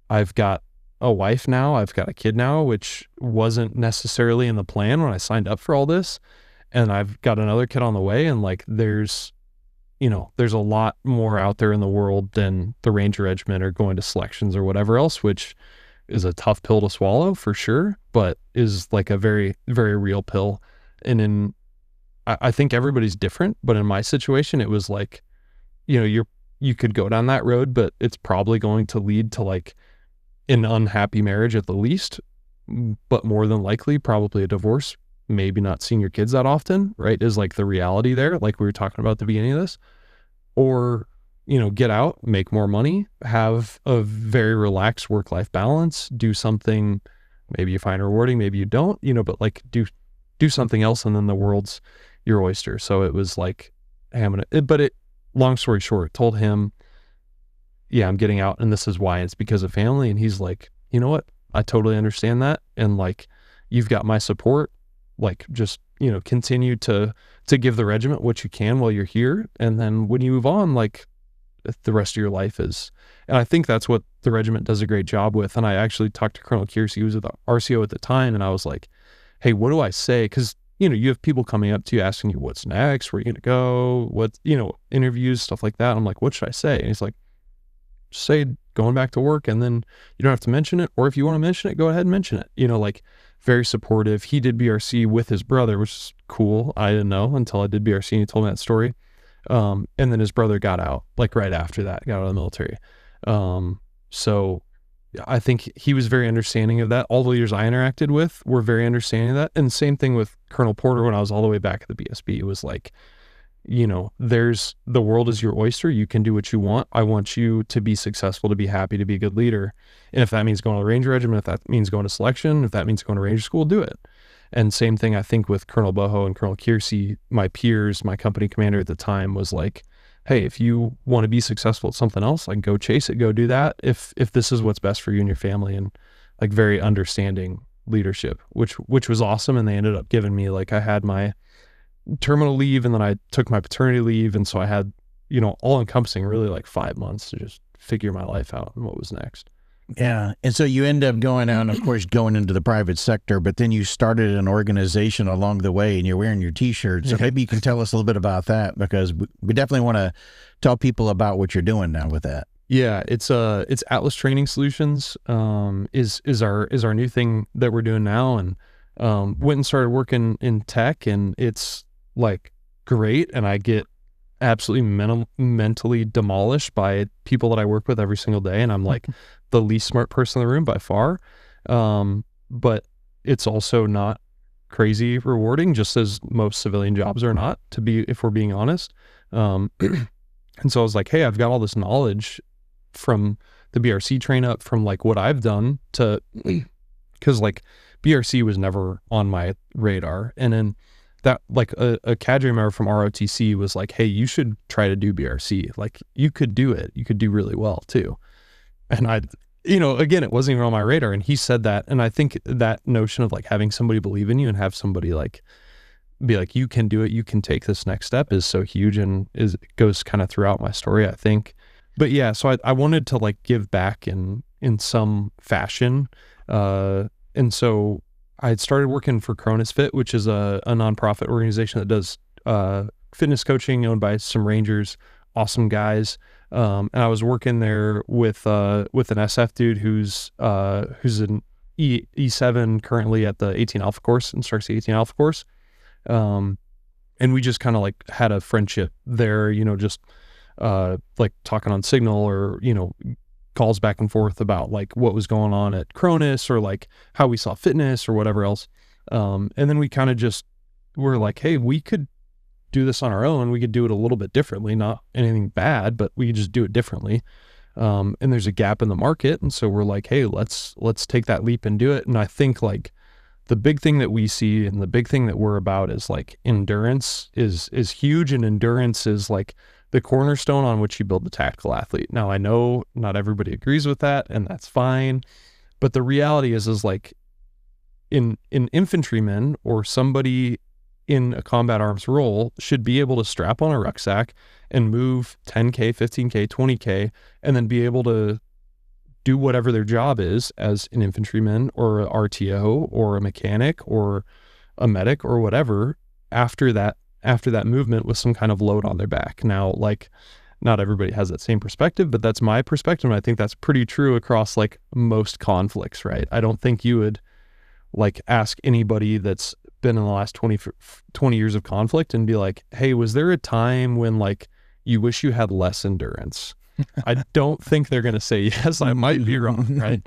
I've got a wife now, I've got a kid now, which wasn't necessarily in the plan when I signed up for all this. And I've got another kid on the way. And like, there's a lot more out there in the world than the Ranger Regiment or going to selections or whatever else, which is a tough pill to swallow for sure, but is like a very, very real pill. And I think everybody's different, but in my situation, it was like, you could go down that road, but it's probably going to lead to like an unhappy marriage at the least, but more than likely probably a divorce, maybe not seeing your kids that often, right, is like the reality there, like we were talking about at the beginning of this. Or get out, make more money, have a very relaxed work-life balance, do something maybe you find rewarding, maybe you don't, but like do something else, and then the world's your oyster. So it was like, hey, long story short, told him, yeah, I'm getting out, and this is why. It's because of family. And he's like, you know what? I totally understand that. And like, you've got my support. Like, just, continue to give the regiment what you can while you're here. And then when you move on, like, the rest of your life is. And I think that's what the regiment does a great job with. And I actually talked to Colonel Kiersey, who was at the RCO at the time. And I was like, hey, what do I say? Cause you have people coming up to you asking you, what's next? Where are you going to go? What, interviews, stuff like that. I'm like, what should I say? And he's like, say going back to work, and then you don't have to mention it. Or if you want to mention it, go ahead and mention it. Like, very supportive. He did BRC with his brother, which is cool. I didn't know until I did BRC and he told me that story. And then his brother got out, like right after that, got out of the military. So I think he was very understanding of that. All the leaders I interacted with were very understanding of that. And same thing with Colonel Porter when I was all the way back at the BSB. It was like, the world is your oyster. You can do what you want. I want you to be successful, to be happy, to be a good leader. And if that means going to the Ranger Regiment, if that means going to selection, if that means going to Ranger School, do it. And same thing, I think, with Colonel Boho and Colonel Kiersey, my peers, my company commander at the time was like, hey, if you want to be successful at something else, like, go chase it, go do that. If this is what's best for you and your family. And like, very understanding leadership, which was awesome. And they ended up giving me, like, I had my terminal leave, and then I took my paternity leave. And so I had, all encompassing really like 5 months to just figure my life out and what was next. Yeah. And so you end up going out, of course, going into the private sector, but then you started an organization along the way, and you're wearing your t-shirt. So maybe you can tell us a little bit about that, because we definitely want to tell people about what you're doing now with that. Yeah, it's Atlas Training Solutions, is our new thing that we're doing now. And went and started working in tech, and it's like great. And I get absolutely mentally demolished by people that I work with every single day. And I'm like the least smart person in the room by far. But it's also not crazy rewarding, just as most civilian jobs are not, if we're being honest. And so I was like, hey, I've got all this knowledge from the BRC train up, from like what I've done cause like BRC was never on my radar. And then that, like a cadre member from ROTC was like, hey, you should try to do BRC. Like, you could do it. You could do really well too. And again, it wasn't even on my radar. And he said that. And I think that notion of like having somebody believe in you and have somebody like, be like, you can do it, you can take this next step is so huge, and goes kind of throughout my story, I think. But yeah, so I wanted to like give back in some fashion. And so I had started working for Cronus Fit, which is a nonprofit organization that does fitness coaching, owned by some Rangers, awesome guys. And I was working there with an SF dude who's an E7 currently at the 18 Alpha course, instructs the 18 Alpha course. And we just kind of like had a friendship there, just like talking on Signal, or, calls back and forth about like what was going on at Cronus, or like how we saw fitness or whatever else. And then we kind of just were like, hey, we could do this on our own. We could do it a little bit differently, not anything bad, but we could just do it differently. And there's a gap in the market. And so we're like, hey, let's take that leap and do it. And I think like the big thing that we see and the big thing that we're about is like endurance is huge. And endurance is like the cornerstone on which you build the tactical athlete. Now, I know not everybody agrees with that, and that's fine. But the reality is like in infantrymen, or somebody in a combat arms role, should be able to strap on a rucksack and move 10K, 15K, 20K, and then be able to do whatever their job is as an infantryman or a RTO or a mechanic or a medic or whatever after that movement with some kind of load on their back. Now, like, not everybody has that same perspective, but that's my perspective. And I think that's pretty true across like most conflicts, right? I don't think you would like ask anybody that's been in the last 20 years of conflict and be like, hey, was there a time when like you wish you had less endurance? I don't think they're going to say yes. I might be wrong, right?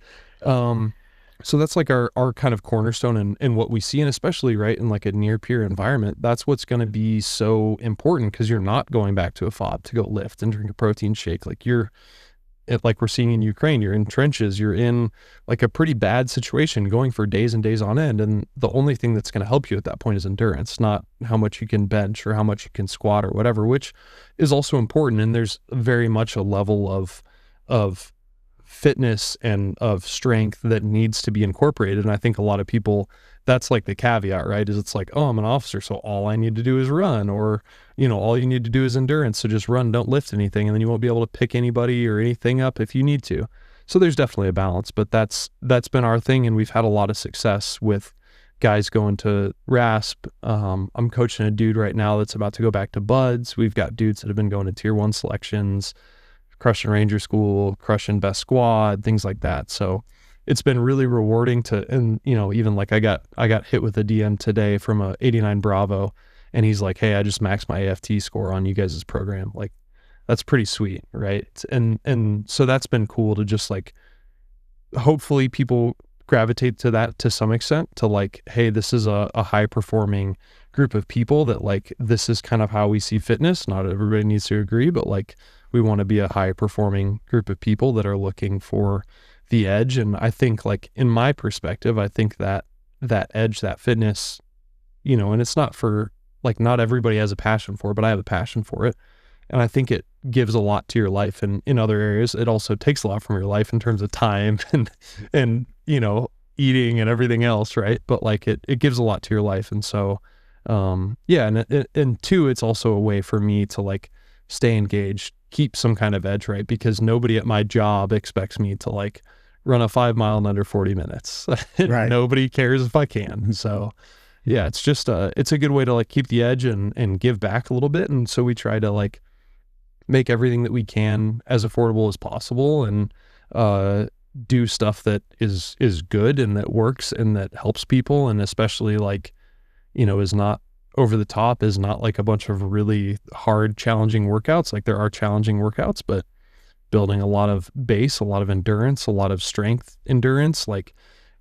So that's like our kind of cornerstone in what we see, and especially right in like a near peer environment, that's what's going to be so important, because you're not going back to a fob to go lift and drink a protein shake. Like like we're seeing in Ukraine, you're in trenches, you're in like a pretty bad situation going for days and days on end. And the only thing that's going to help you at that point is endurance, not how much you can bench or how much you can squat or whatever, which is also important. And there's very much a level of fitness and of strength that needs to be incorporated. And I think a lot of people, that's like the caveat, right? Is it's like, oh, I'm an officer, so all I need to do is run, or, all you need to do is endurance. So just run, don't lift anything. And then you won't be able to pick anybody or anything up if you need to. So there's definitely a balance, but that's been our thing. And we've had a lot of success with guys going to RASP. I'm coaching a dude right now that's about to go back to BUDS. We've got dudes that have been going to tier 1 selections, crushing Ranger School, crushing best squad, things like that. So it's been really rewarding and even like I got hit with a DM today from a 89 Bravo, and he's like, hey, I just maxed my AFT score on you guys' program. Like, that's pretty sweet, right? And so that's been cool to just like, hopefully people gravitate to that to some extent, to like, hey, this is a high performing group of people that like, this is kind of how we see fitness. Not everybody needs to agree, but like, we want to be a high performing group of people that are looking for the edge. And I think like, in my perspective, I think that edge, that fitness, and it's not for like, not everybody has a passion for it, but I have a passion for it. And I think it gives a lot to your life. And in other areas, it also takes a lot from your life in terms of time and eating and everything else, right? But like it gives a lot to your life. And so, and two, it's also a way for me to like stay engaged, keep some kind of edge, right? Because nobody at my job expects me to like run a 5 mile in under 40 minutes. Right. Nobody cares if I can. So yeah, it's just it's a good way to like keep the edge and give back a little bit. And so we try to like make everything that we can as affordable as possible, and do stuff that is good and that works and that helps people, and especially like, is not over the top, is not like a bunch of really hard, challenging workouts. Like, there are challenging workouts, but building a lot of base, a lot of endurance, a lot of strength endurance, like,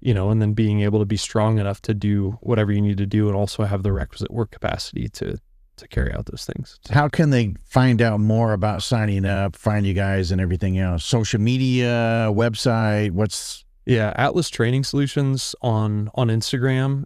and then being able to be strong enough to do whatever you need to do, and also have the requisite work capacity to carry out those things. How can they find out more about signing up, find you guys and everything else? Social media, website, Yeah, Atlas Training Solutions on Instagram,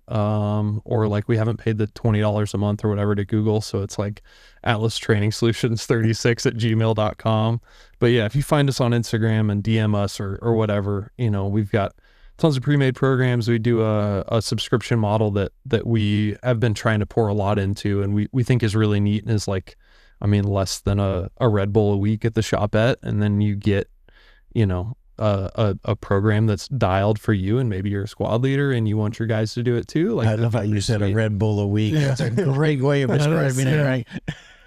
or like, we haven't paid the $20 a month or whatever to Google, so it's like Atlas Training Solutions 36@gmail.com. But yeah, if you find us on Instagram and DM us or whatever, we've got tons of pre-made programs. We do a subscription model that we have been trying to pour a lot into, and we think is really neat, and is like, I mean, less than a Red Bull a week at the shopette, and then you get, you know, a program that's dialed for you, and maybe you're a squad leader and you want your guys to do it too. Like, I love how you said sweet. a Red Bull a week. Yeah. That's a great way of describing it, right?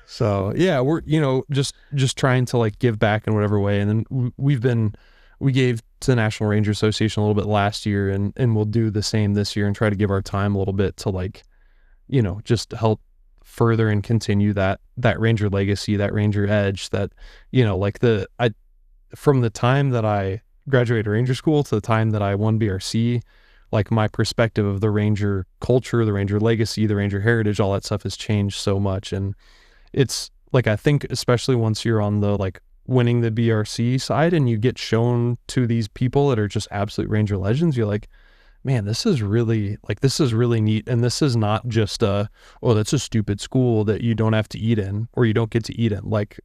So yeah, we're, you know, just trying to like give back in whatever way. And then we gave to the National Ranger Association a little bit last year, and we'll do the same this year and try to give our time a little bit to, like, you know, just help further and continue that Ranger legacy, that Ranger edge, that, you know, like from the time that I graduated Ranger School to the time that I won BRC, like my perspective of the Ranger culture, the Ranger legacy, the Ranger heritage, all that stuff has changed so much. And it's like, I think especially once you're on the like winning the BRC side and you get shown to these people that are just absolute Ranger legends, you're like, man, this is really neat. And this is not just that's a stupid school that you don't have to eat in, or you don't get to eat in. Like,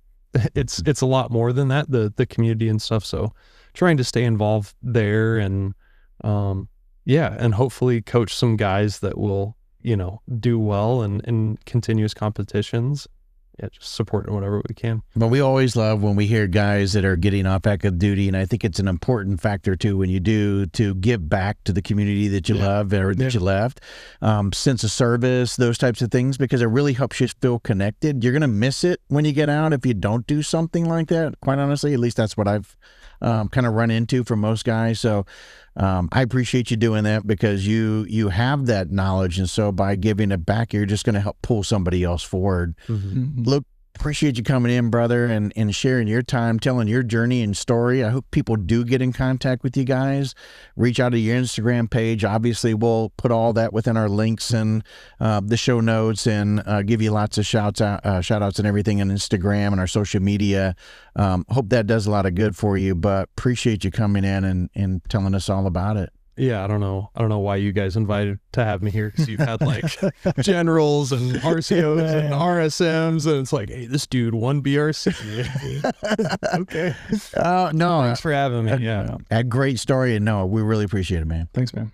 it's a lot more than that, the community and stuff. So trying to stay involved there, and and hopefully coach some guys that will, you know, do well in continuous competitions. Yeah, just support it whatever we can. But we always love when we hear guys that are getting off active duty, and I think it's an important factor too when you do, to give back to the community that you love or that you left. Sense of service, those types of things, because it really helps you feel connected. You're going to miss it when you get out if you don't do something like that, quite honestly. At least that's what I've kind of run into for most guys. So I appreciate you doing that, because you have that knowledge, and so by giving it back, you're just going to help pull somebody else forward. Look, appreciate you coming in, brother, and sharing your time, telling your journey and story. I hope people do get in contact with you guys. Reach out to your Instagram page. Obviously, we'll put all that within our links and the show notes, and give you lots of shout outs and everything on Instagram and our social media. Hope that does a lot of good for you, but appreciate you coming in and telling us all about it. Yeah, I don't know why you guys invited to have me here, because you've had like generals and RCOs and RSMs, and it's like, hey, this dude won BRC. Okay. No, Thanks for having me. Yeah. A great story, and no, we really appreciate it, man. Thanks, man.